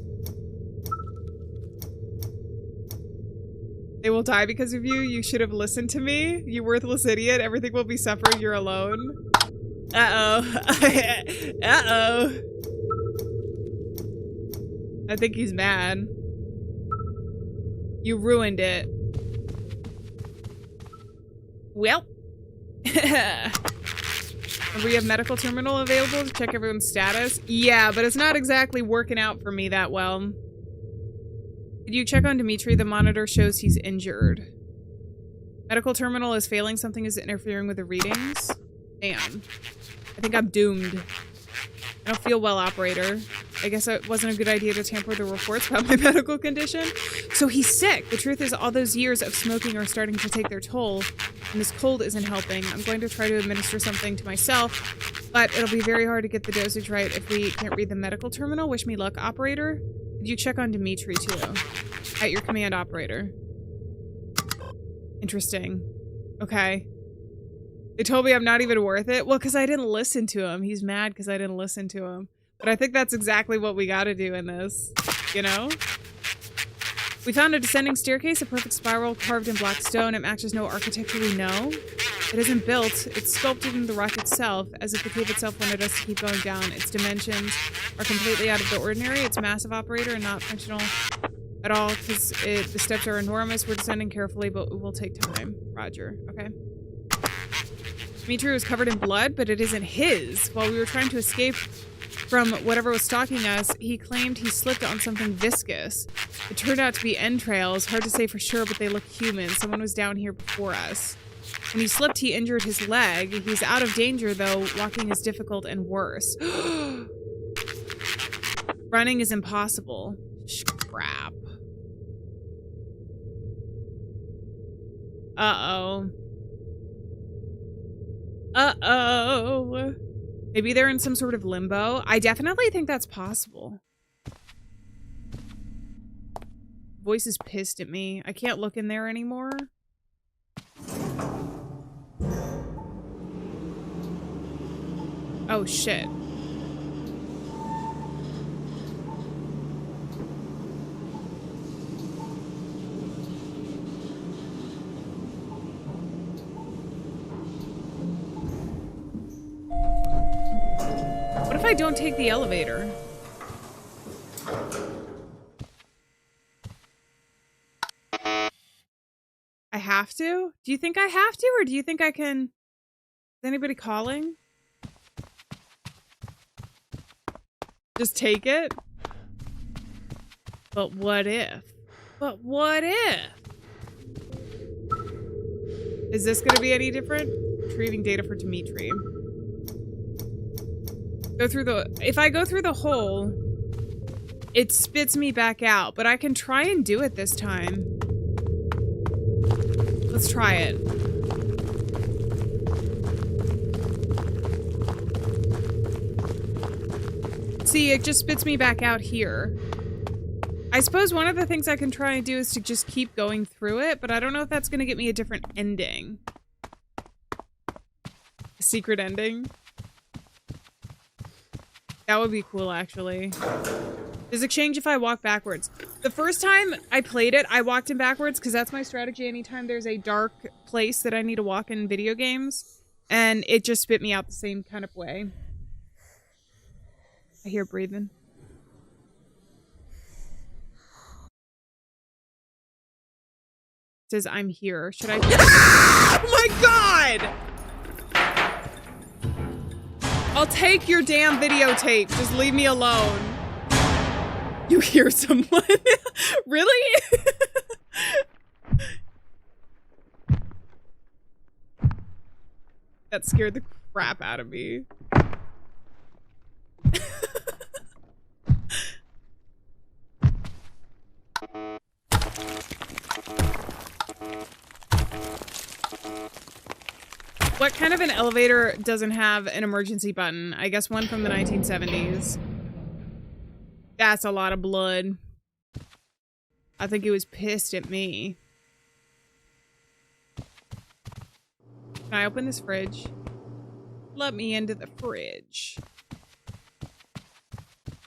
They will die because of you. You should have listened to me. You worthless idiot. Everything will be suffering. You're alone. Uh-oh. Uh-oh. I think he's mad. You ruined it. Well. We have medical terminal available to check everyone's status. Yeah, but it's not exactly working out for me that well. Did you check on Dimitri? The monitor shows he's injured. Medical terminal is failing. Something is interfering with the readings. Damn. I think I'm doomed. I don't feel well, operator. I guess it wasn't a good idea to tamper with the reports about my medical condition. So he's sick. The truth is all those years of smoking are starting to take their toll, and this cold isn't helping. I'm going to try to administer something to myself, but it'll be very hard to get the dosage right if we can't read the medical terminal. Wish me luck, operator. Did you check on Dimitri, too? At your command, operator. Interesting. Okay. They told me I'm not even worth it. Well, because I didn't listen to him. He's mad because I didn't listen to him. But I think that's exactly what we gotta do in this. You know? We found a descending staircase, a perfect spiral carved in black stone. It matches no architecture we know. It isn't built. It's sculpted in the rock itself, as if the cave itself wanted us to keep going down. Its dimensions are completely out of the ordinary. It's massive, operator, and not functional at all, because the steps are enormous. We're descending carefully, but it will take time. Roger. Okay. Dimitri was covered in blood, but it isn't his. While we were trying to escape from whatever was stalking us, he claimed he slipped on something viscous. It turned out to be entrails. Hard to say for sure, but they look human. Someone was down here before us. When he slipped, he injured his leg. He's out of danger, though. Walking is difficult and worse. Running is impossible. Crap. Uh-oh. Uh-oh. Maybe they're in some sort of limbo. I definitely think that's possible. Voice is pissed at me. I can't look in there anymore. Oh, shit. What if I don't take the elevator? I have to? Do you think I have to, or do you think I can... Is anybody calling? Just take it? But what if? But what if? Is this gonna be any different? Retrieving data for Dimitri. Go through the... If I go through the hole, it spits me back out, but I can try and do it this time. Let's try it. See, it just spits me back out here. I suppose one of the things I can try and do is to just keep going through it, but I don't know if that's going to get me a different ending. A secret ending. That would be cool, actually. Does it change if I walk backwards? The first time I played it, I walked in backwards because that's my strategy anytime there's a dark place that I need to walk in video games. And it just spit me out the same kind of way. I hear breathing. It says I'm here. Should I? Oh my god! I'll take your damn videotape. Just leave me alone. You hear someone? Really? That scared the crap out of me. What kind of an elevator doesn't have an emergency button? I guess one from the 1970s. That's a lot of blood. I think he was pissed at me. Can I open this fridge? Let me into the fridge.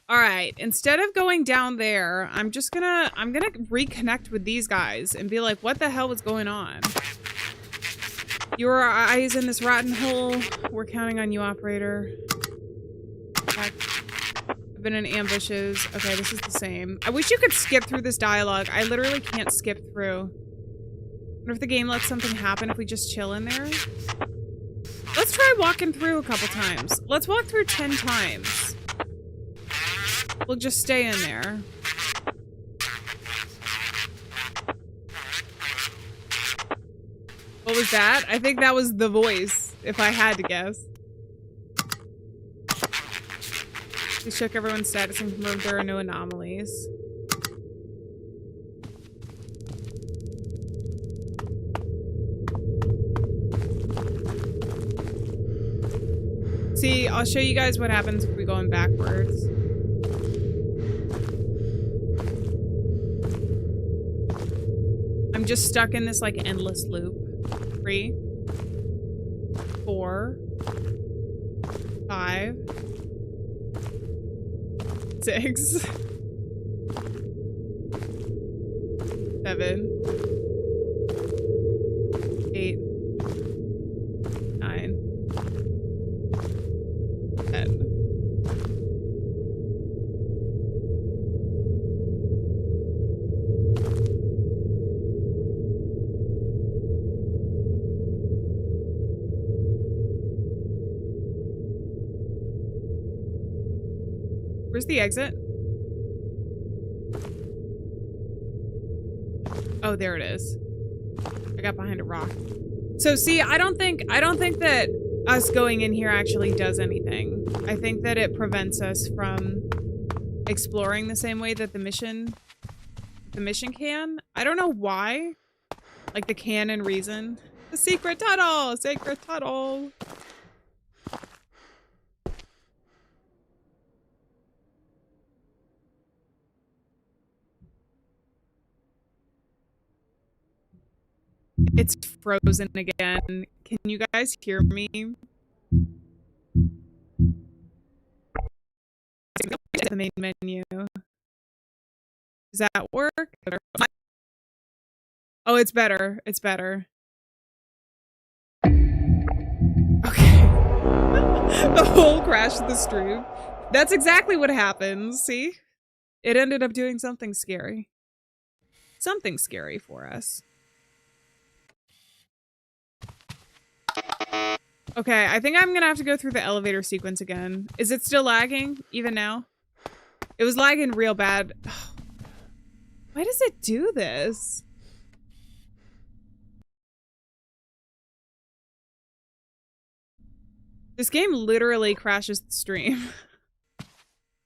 All right, instead of going down there, I'm gonna reconnect with these guys and be like, what the hell was going on? Your eyes in this rotten hole. We're counting on you, operator. I've been in ambushes. Okay, this is the same. I wish you could skip through this dialogue. I literally can't skip through. I wonder if the game lets something happen if we just chill in there. Let's try walking through a couple times. Let's walk through 10 times. We'll just stay in there. What was that? I think that was the voice, if I had to guess. Please check everyone's status and confirm there are no anomalies. See, I'll show you guys what happens if we go in backwards. I'm just stuck in this like endless loop. 3, 4, 5, 6, 7, 8, 9, 10. Where's the exit? Oh, there it is. I got behind a rock. So see, I don't think that us going in here actually does anything. I think that it prevents us from exploring the same way that the mission can. I don't know why. Like the canon reason. The secret tunnel! Sacred tunnel! It's frozen again. Can you guys hear me? The main menu. Does that work? Oh, it's better. It's better. Okay. The whole crash of the stream. That's exactly what happens. See? It ended up doing something scary. Something scary for us. Okay, I think I'm gonna have to go through the elevator sequence again. Is it still lagging, even now? It was lagging real bad. Why does it do this? This game literally crashes the stream.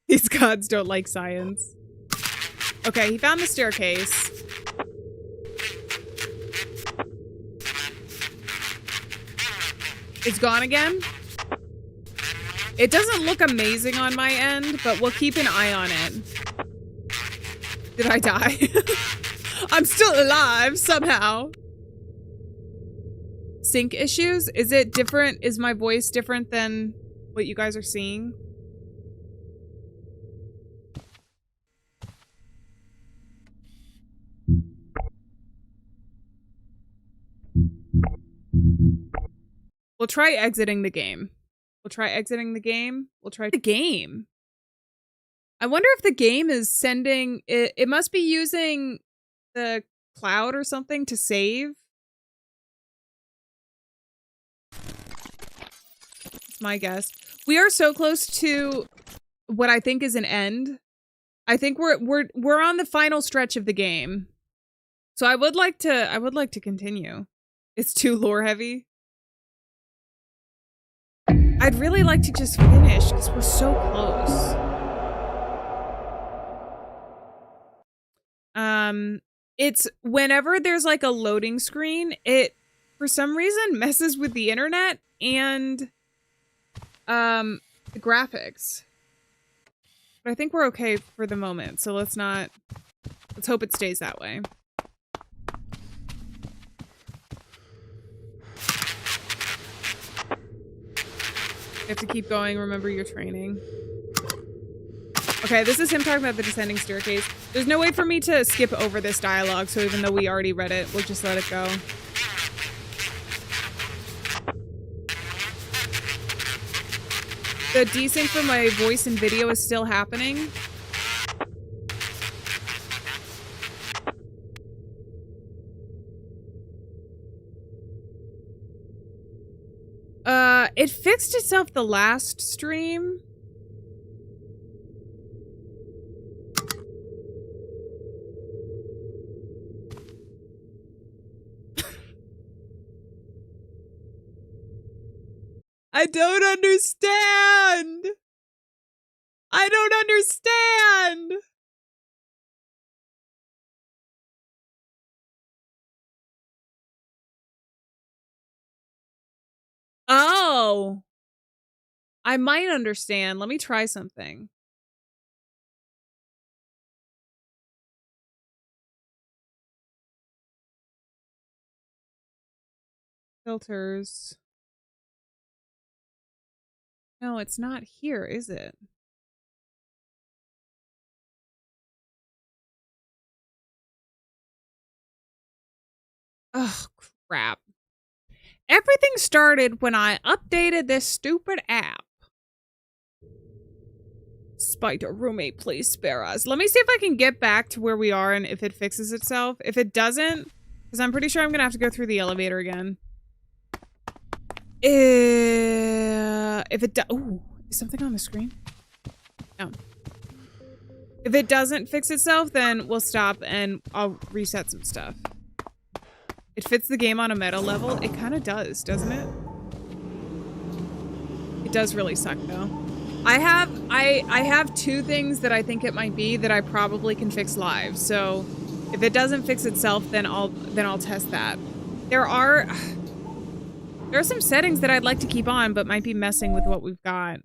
These gods don't like science. Okay, he found the staircase. It's gone again. It doesn't look amazing on my end, but we'll keep an eye on it. Did I die? I'm still alive somehow. Sync issues? Is it different? Is my voice different than what you guys are seeing? We'll try exiting the game. We'll try exiting the game. We'll try the game. I wonder if the game is sending it. It must be using the cloud or something to save. That's my guess. We are so close to what I think is an end. I think we're on the final stretch of the game. So I would like to continue. It's too lore heavy. I'd really like to just finish because we're so close. It's whenever there's like a loading screen, it for some reason messes with the internet and the graphics. But I think we're okay for the moment, so let's hope it stays that way. You have to keep going. Remember your training. Okay, this is him talking about the descending staircase. There's no way for me to skip over this dialogue, so even though we already read it, we'll just let it go. The desync for my voice and video is still happening. It fixed itself the last stream. I don't understand. I don't understand. Oh. I might understand. Let me try something. Filters. No, it's not here, is it? Oh, crap. Everything started when I updated this stupid app. Spider roommate, please spare us. Let me see if I can get back to where we are and if it fixes itself. If it doesn't, because I'm pretty sure I'm going to have to go through the elevator again. If it does... Ooh, is something on the screen? No. If it doesn't fix itself, then we'll stop and I'll reset some stuff. It fits the game on a meta level. It kind of does, doesn't it? It does really suck, though. I have two things that I think it might be that I probably can fix live. So If it doesn't fix itself, then I'll test that. There are some settings that I'd like to keep on, but might be messing with what we've got.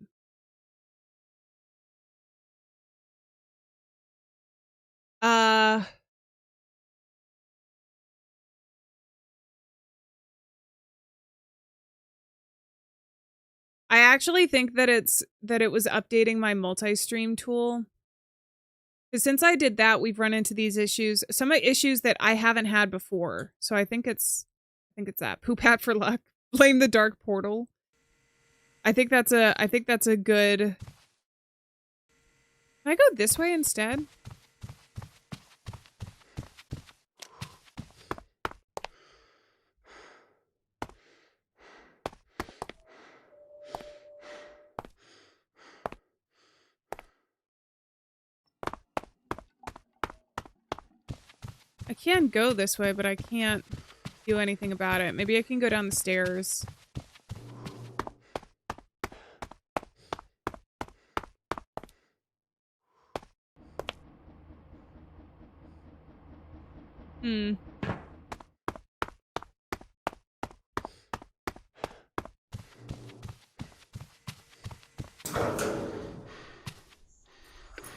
I actually think that it was updating my multi-stream tool. Because since I did that, we've run into these issues. Some issues that I haven't had before. So I think it's that. Poop hat for luck. Blame the dark portal. I think that's a good. Can I go this way instead? I can go this way, but I can't do anything about it. Maybe I can go down the stairs.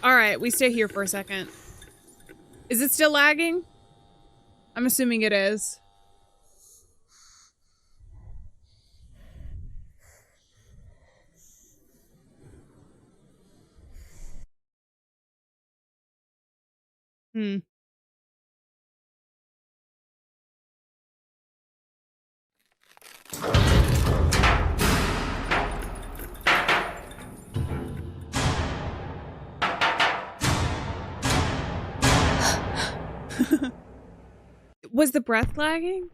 All right, we stay here for a second. Is it still lagging? I'm assuming it is. Was the breath lagging?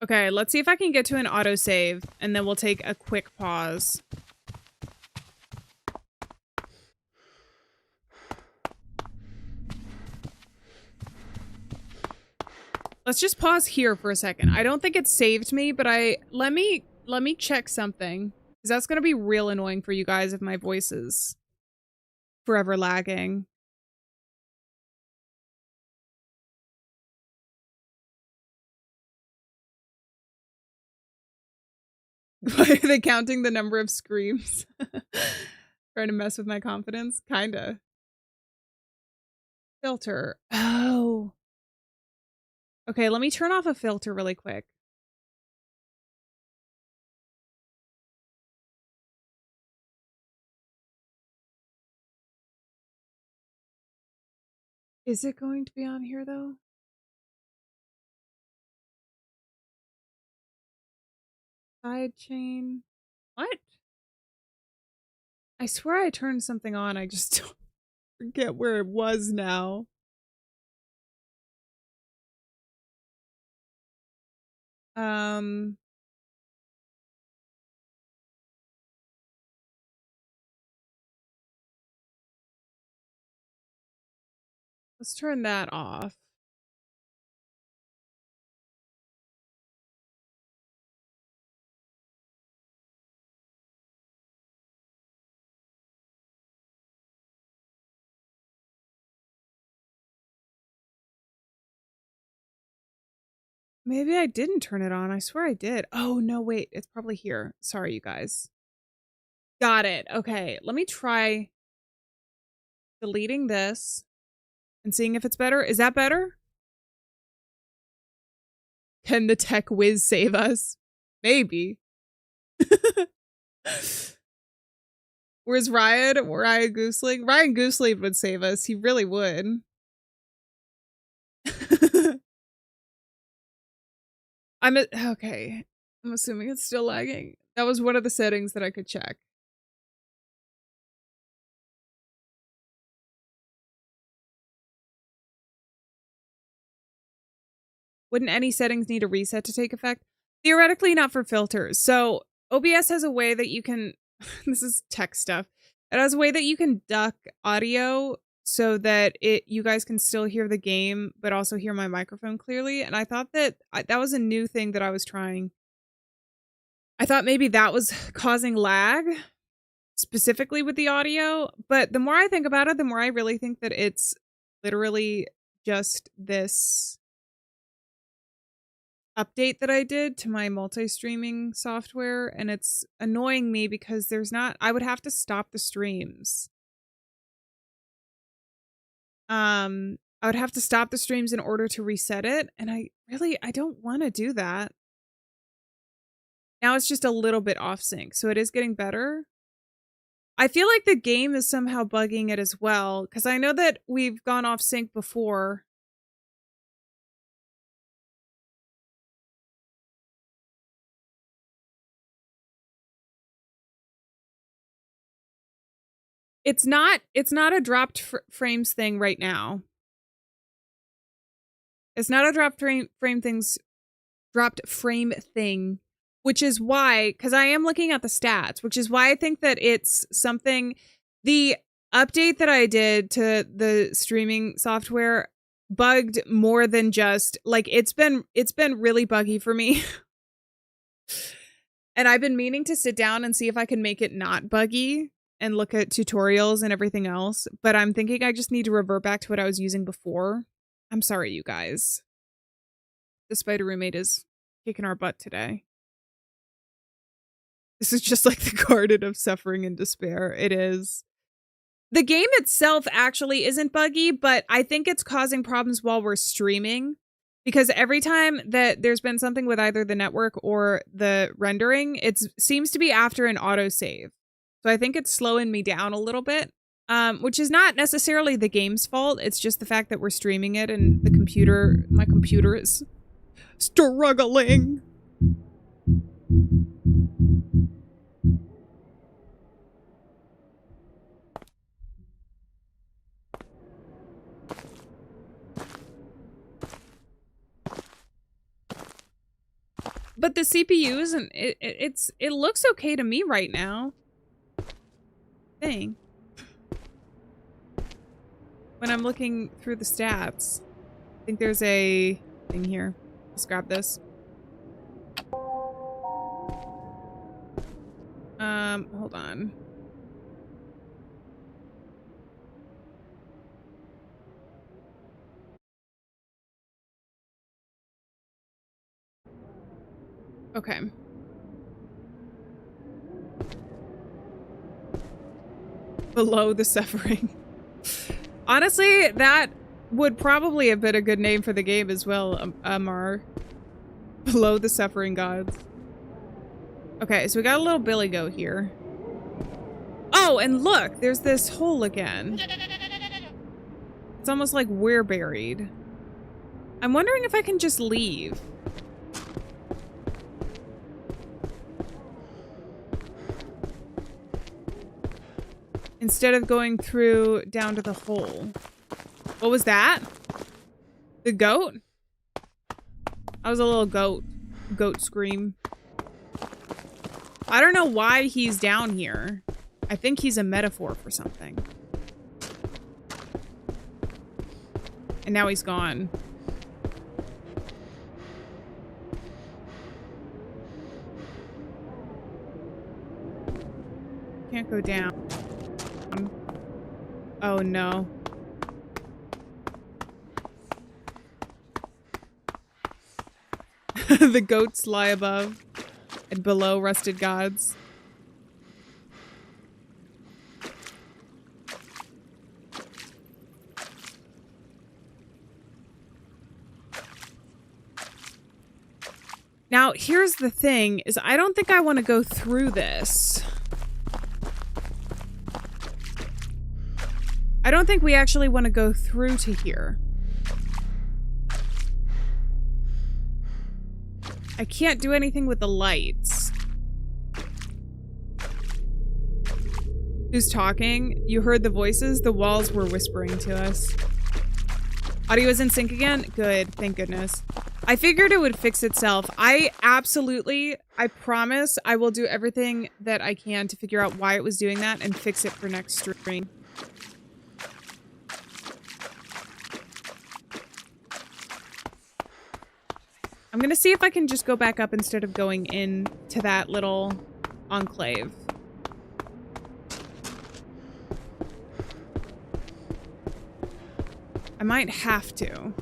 Okay, let's see if I can get to an autosave, and then we'll take a quick pause. Let's just pause here for a second. I don't think it saved me, but let me check something. Because that's gonna be real annoying for you guys if my voice is forever lagging. Why are they counting the number of screams? Trying to mess with my confidence? Kinda. Filter. Oh. Okay, let me turn off a filter really quick. Is it going to be on here though? Side chain. What? I swear I turned something on. I just don't forget where it was now. Let's turn that off. Maybe I didn't turn it on. I swear I did. Oh, no, wait. It's probably here. Sorry, you guys. Got it. Okay, let me try deleting this and seeing if it's better. Is that better? Can the tech whiz save us? Maybe. Where's Ryan? Ryan Goosling? Ryan Goosling would save us. He really would. Okay. I'm assuming it's still lagging. That was one of the settings that I could check. Wouldn't any settings need a reset to take effect? Theoretically, not for filters. So OBS has a way that you can, this is tech stuff. It has a way that you can duck audio so that you guys can still hear the game, but also hear my microphone clearly. And I thought that that was a new thing that I was trying. I thought maybe that was causing lag, specifically with the audio. But the more I think about it, the more I really think that it's literally just this update that I did to my multi-streaming software, and it's annoying me because I would have to stop the streams. I would have to stop the streams in order to reset it, and I don't want to do that. Now it's just a little bit off sync, so it is getting better. I feel like the game is somehow bugging it as well, because I know that we've gone off sync before. It's not a dropped frames thing right now. It's not a dropped frame thing, which is why, because I am looking at the stats, which is why I think that it's something. The update that I did to the streaming software bugged more than just like it's been really buggy for me. And I've been meaning to sit down and see if I can make it not buggy and look at tutorials and everything else, but I'm thinking I just need to revert back to what I was using before. I'm sorry, you guys. The spider roommate is kicking our butt today. This is just like the garden of suffering and despair. It is. The game itself actually isn't buggy, but I think it's causing problems while we're streaming, because every time that there's been something with either the network or the rendering, it seems to be after an autosave. So I think it's slowing me down a little bit, which is not necessarily the game's fault. It's just the fact that we're streaming it and my computer is struggling. But the CPU isn't, it looks okay to me right now. Thing. When I'm looking through the stats, I think there's a thing here. Let's grab this. Hold on. Okay. Below the suffering. Honestly, that would probably have been a good name for the game as well, Amar. Below the suffering gods. Okay, so we got a little billy goat here. Oh, and look, there's this hole again. It's almost like we're buried. I'm wondering if I can just leave. Instead of going through down to the hole. What was that? The goat? That was a little goat scream. I don't know why he's down here. I think he's a metaphor for something. And now he's gone. Can't go down. Oh no. The goats lie above and below rusted gods. Now, here's the thing, is I don't think I want to go through this. I don't think we actually want to go through to here. I can't do anything with the lights. Who's talking? You heard the voices? The walls were whispering to us. Audio is in sync again? Good, thank goodness. I figured it would fix itself. I promise I will do everything that I can to figure out why it was doing that and fix it for next stream. I'm gonna see if I can just go back up instead of going in to that little enclave. I might have to.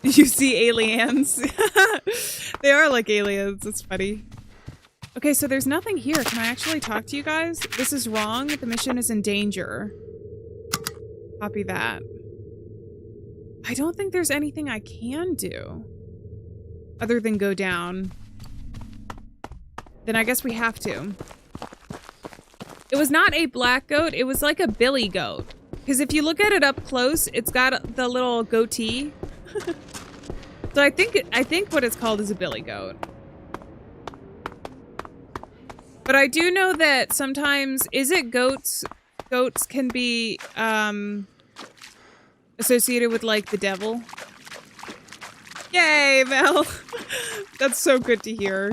You see aliens. They are like aliens. It's funny. Okay, so there's nothing here. Can I actually talk to you guys? This is wrong. The mission is in danger. Copy that. I don't think there's anything I can do other than go down. Then I guess we have to. It was not a black goat. It was like a billy goat. Because if you look at it up close, it's got the little goatee. So I think what it's called is a billy goat. But I do know that sometimes, is it goats? Goats can be associated with like the devil. Yay, Mel. That's so good to hear.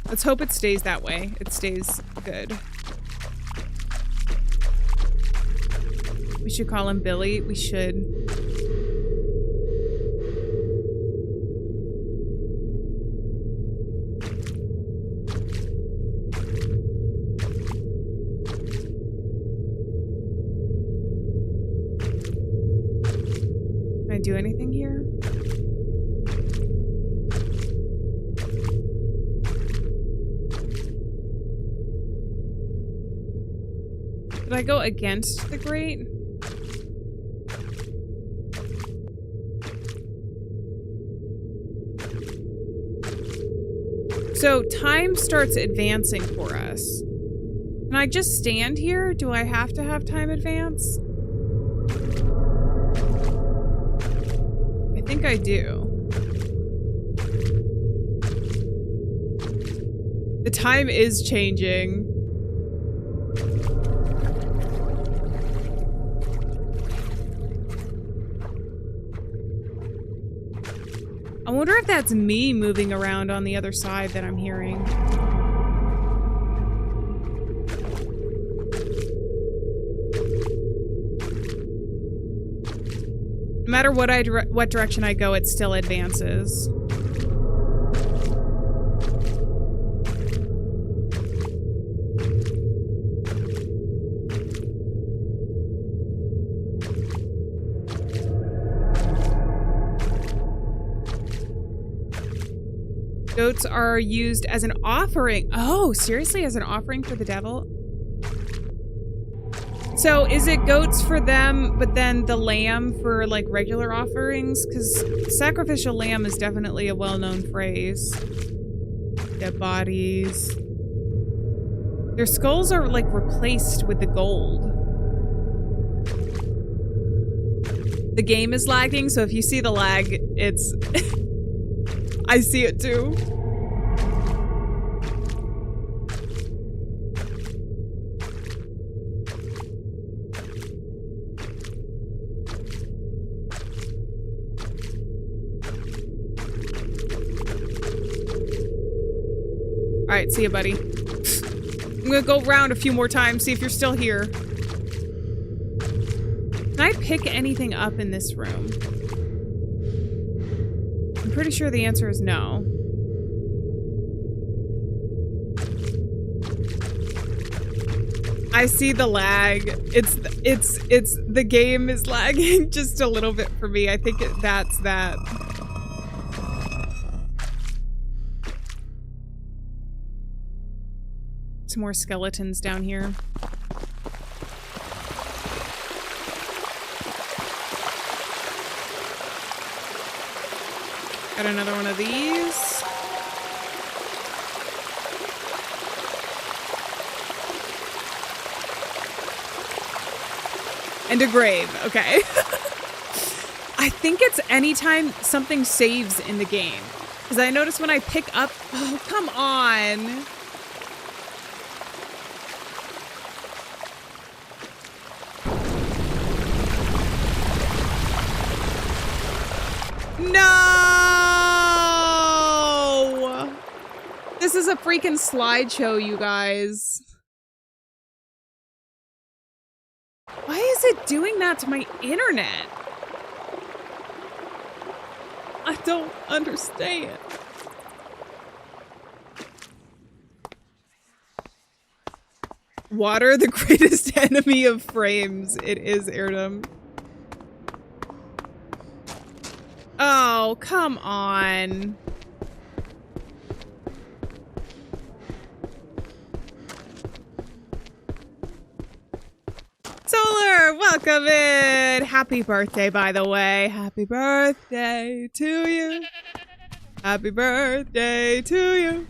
Let's hope it stays that way. It stays good. We should call him Billy. We should. Can I do anything here? Did I go against the grate? So time starts advancing for us. Can I just stand here? Do I have to have time advance? I think I do. The time is changing. I wonder if that's me moving around on the other side that I'm hearing. No matter what direction I go, it still advances. Goats are used as an offering. Oh, seriously? As an offering for the devil? So is it goats for them, but then the lamb for like regular offerings? Because sacrificial lamb is definitely a well-known phrase. Dead bodies. Their skulls are like replaced with the gold. The game is lagging, so if you see the lag, it's... I see it too. All right, see you, buddy. I'm gonna go around a few more times, see if you're still here. Can I pick anything up in this room? I'm pretty sure the answer is no. I see the lag. It's the game is lagging just a little bit for me. I think that's that. Some more skeletons down here. Got another one of these. And a grave. Okay. I think it's anytime something saves in the game. Because I notice when I pick up... Oh, come on. This is a freaking slideshow, you guys. Why is it doing that to my internet? I don't understand. Water, the greatest enemy of frames. It is, Erdem. Oh, come on. Solar, welcome in. Happy birthday, by the way. Happy birthday to you. Happy birthday to you.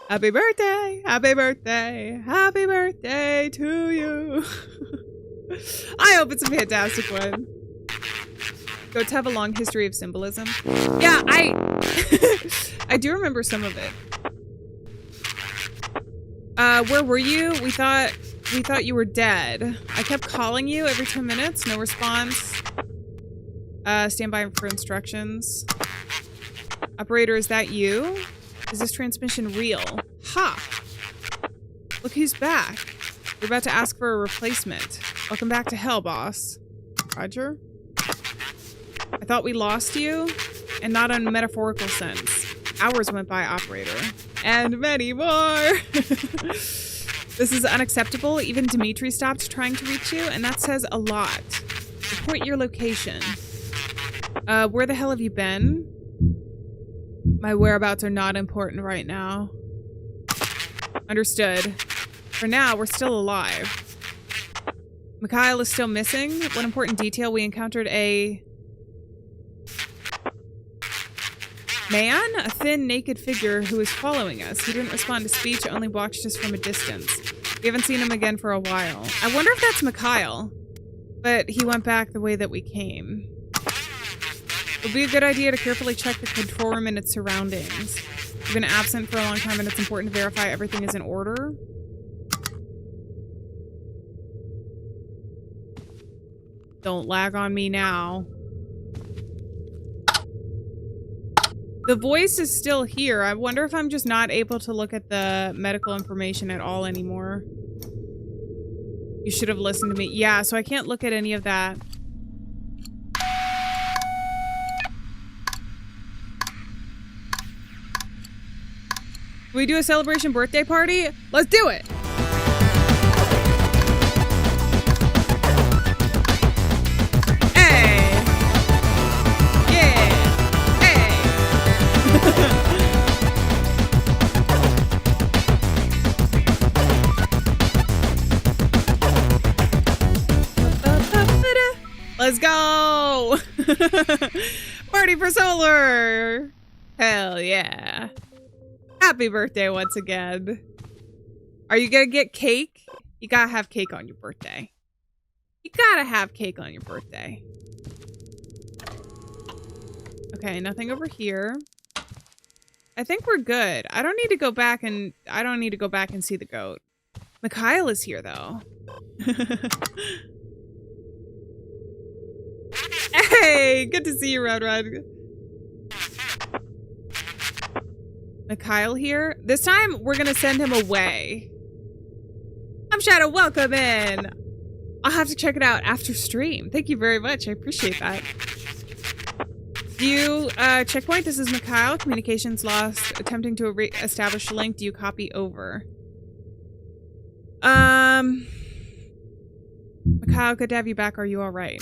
Happy birthday, happy birthday, happy birthday to you. I hope it's a fantastic one. Goats have a long history of symbolism. Yeah, I do remember some of it. Where were you? We thought you were dead. I kept calling you every 10 minutes, no response. Stand by for instructions. Operator, is that you? Is this transmission real? Ha! Look who's back. We're about to ask for a replacement. Welcome back to hell, boss. Roger. I thought we lost you, and not in a metaphorical sense. Hours went by, operator. And many more! This is unacceptable. Even Dimitri stopped trying to reach you, and that says a lot. Report your location. Where the hell have you been? My whereabouts are not important right now. Understood. For now, we're still alive. Mikhail is still missing. One important detail, we encountered a man? A thin, naked figure who was following us. He didn't respond to speech, only watched us from a distance. We haven't seen him again for a while. I wonder if that's Mikhail. But he went back the way that we came. It would be a good idea to carefully check the control room and its surroundings. We've been absent for a long time and it's important to verify everything is in order. Don't lag on me now. The voice is still here. I wonder if I'm just not able to look at the medical information at all anymore. You should have listened to me. Yeah, so I can't look at any of that. Can we do a celebration birthday party? Let's do it! Hey! Yeah! Hey! Let's go! Party for Solar! Hell yeah. Happy birthday once again. Are you gonna get cake? You gotta have cake on your birthday. You gotta have cake on your birthday. Okay, nothing over here. I think we're good. I don't need to go back and see the goat. Mikhail is here though. Hey, good to see you, Rod. Mikhail here. This time, we're gonna send him away. I'm Shadow, welcome in. I'll have to check it out after stream. Thank you very much, I appreciate that. Do you, checkpoint, this is Mikhail. Communications lost. Attempting to establish a link. Do you copy over? Mikhail, good to have you back. Are you alright?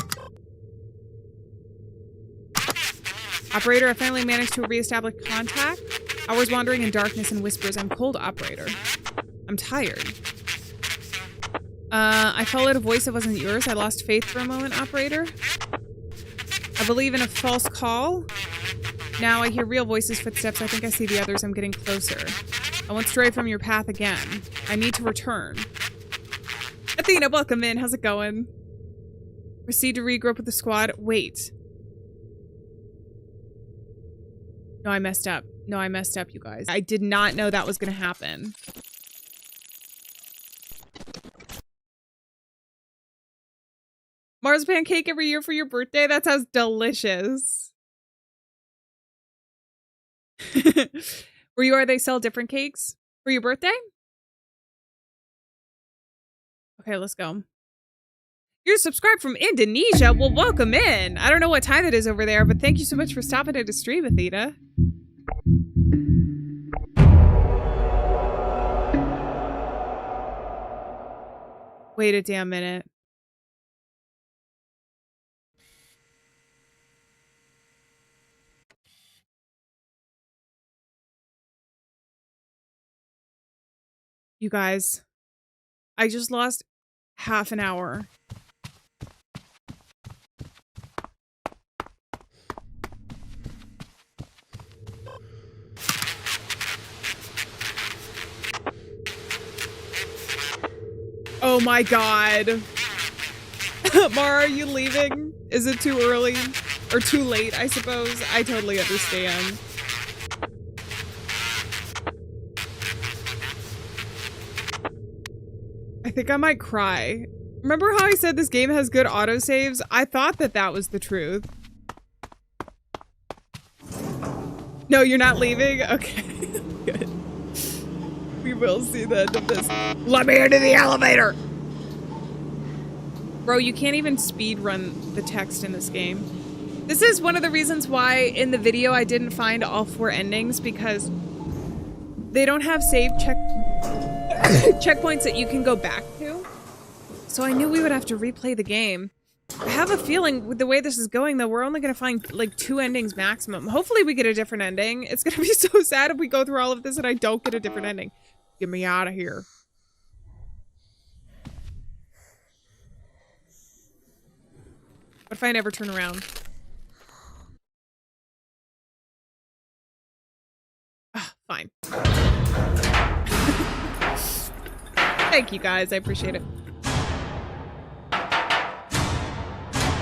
Operator, I finally managed to reestablish contact. Hours wandering in darkness and whispers. I'm cold, operator. I'm tired. I followed a voice that wasn't yours. I lost faith for a moment, operator. I believe in a false call. Now I hear real voices, footsteps. I think I see the others. I'm getting closer. I won't stray from your path again. I need to return. Athena, welcome in. How's it going? Proceed to regroup with the squad. Wait. No, I messed up. No, I messed up, you guys. I did not know that was gonna happen. Marzipan cake every year for your birthday? That sounds delicious. Where you are, they sell different cakes for your birthday? Okay, let's go. You're subscribed from Indonesia? Well, welcome in. I don't know what time it is over there, but thank you so much for stopping to the stream, Athena. Wait a damn minute. You guys, I just lost half an hour. Oh my god. Mara, are you leaving? Is it too early? Or too late, I suppose? I totally understand. I think I might cry. Remember how I said this game has good autosaves? I thought that that was the truth. No, you're not leaving? Okay. Good. We will see the end of this. Let me into the elevator! Bro, you can't even speed run the text in this game. This is one of the reasons why in the video I didn't find all 4 endings, because they don't have save checkpoints that you can go back to. So I knew we would have to replay the game. I have a feeling with the way this is going, though, we're only going to find like 2 endings maximum. Hopefully we get a different ending. It's going to be so sad if we go through all of this and I don't get a different ending. Get me out of here. What if I never turn around? Ah, fine. Thank you guys, I appreciate it.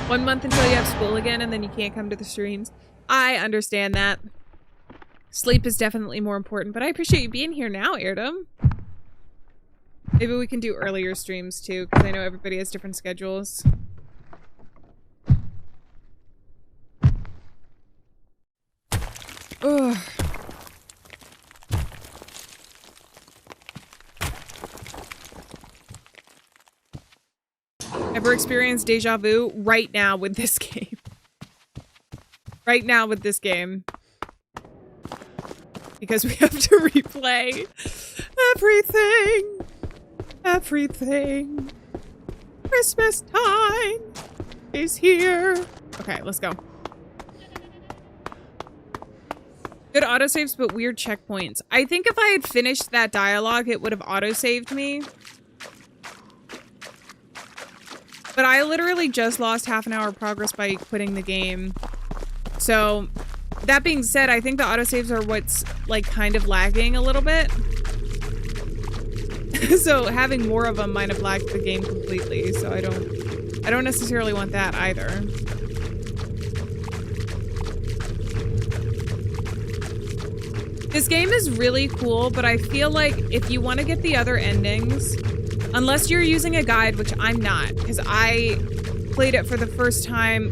1 month until you have school again and then you can't come to the streams. I understand that. Sleep is definitely more important, but I appreciate you being here now, Airdom. Maybe we can do earlier streams too, because I know everybody has different schedules. Ugh. Ever experienced deja vu? Right now with this game. Right now with this game. Because we have to replay everything. Everything. Christmas time is here. Okay, let's go. Good autosaves, but weird checkpoints. I think if I had finished that dialogue, it would have autosaved me. But I literally just lost half an hour of progress by quitting the game. So, that being said, I think the autosaves are what's, like, kind of lagging a little bit. So, having more of them might have lagged the game completely, so I don't necessarily want that either. This game is really cool, but I feel like if you want to get the other endings, unless you're using a guide, which I'm not, because I played it for the first time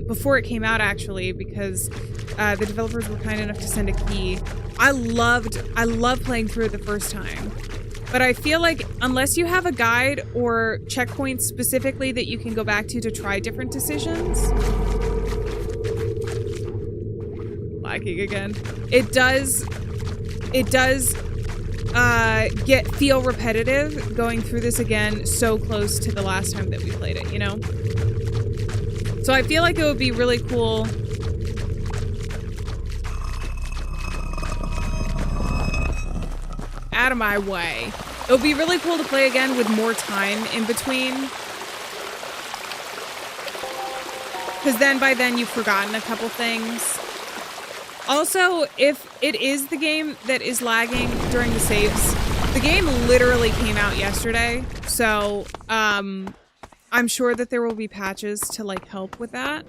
before it came out, actually, because the developers were kind enough to send a key. I love playing through it the first time. But I feel like unless you have a guide or checkpoints specifically that you can go back to try different decisions. Lagging again. It does feel repetitive going through this again so close to the last time that we played it, you know? So I feel like it would be really cool. Out of my way. It would be really cool to play again with more time in between. Because then by then you've forgotten a couple things. Also, if it is the game that is lagging during the saves, the game literally came out yesterday. So, I'm sure that there will be patches to like help with that.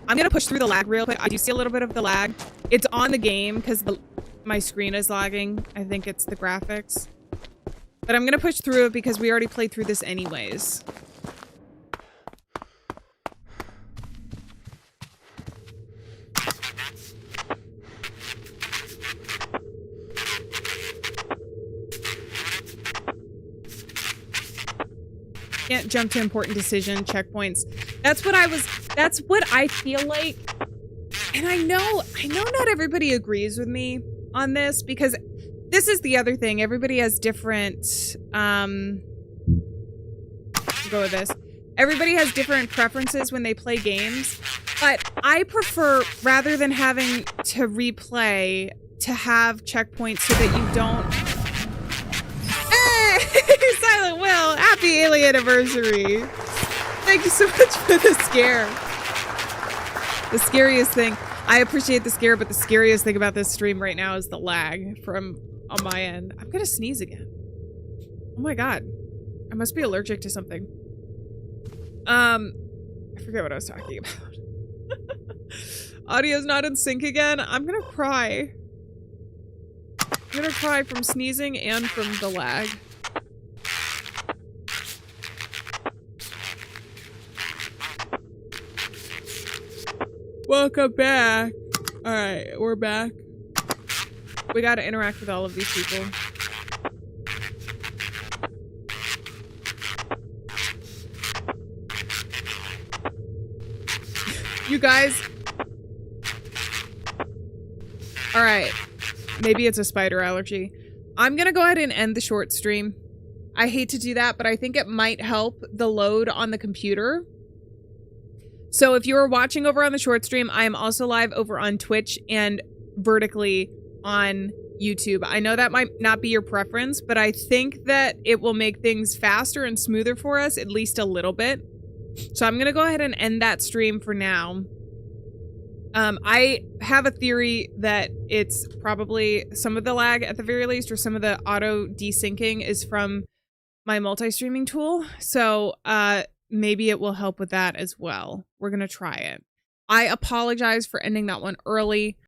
I'm gonna push through the lag real quick. I do see a little bit of the lag. It's on the game because my screen is lagging. I think it's the graphics. But I'm gonna push through it because we already played through this anyways. can't jump to important decision checkpoints. That's what I feel like. And I know not everybody agrees with me on this, because this is the other thing. Everybody has different, go with this. Everybody has different preferences when they play games, but I prefer, rather than having to replay, to have checkpoints so that you don't... Hey! Silent Will! Happy Alien anniversary! Thank you so much for the scare. The scariest thing... I appreciate the scare, but the scariest thing about this stream right now is the lag from on my end. I'm gonna sneeze again. Oh my god. I must be allergic to something. I forget what I was talking about. Audio's not in sync again. I'm gonna cry. I'm gonna cry from sneezing and from the lag. Welcome back. All right, we're back. We gotta interact with all of these people. You guys. All right. Maybe it's a spider allergy. I'm gonna go ahead and end the short stream. I hate to do that, but I think it might help the load on the computer. So if you are watching over on the short stream, I am also live over on Twitch and vertically on YouTube. I know that might not be your preference, but I think that it will make things faster and smoother for us, at least a little bit. So I'm going to go ahead and end that stream for now. I have a theory that it's probably some of the lag at the very least, or some of the auto desyncing is from my multi-streaming tool. So, maybe it will help with that as well. We're going to try it. I apologize for ending that one early.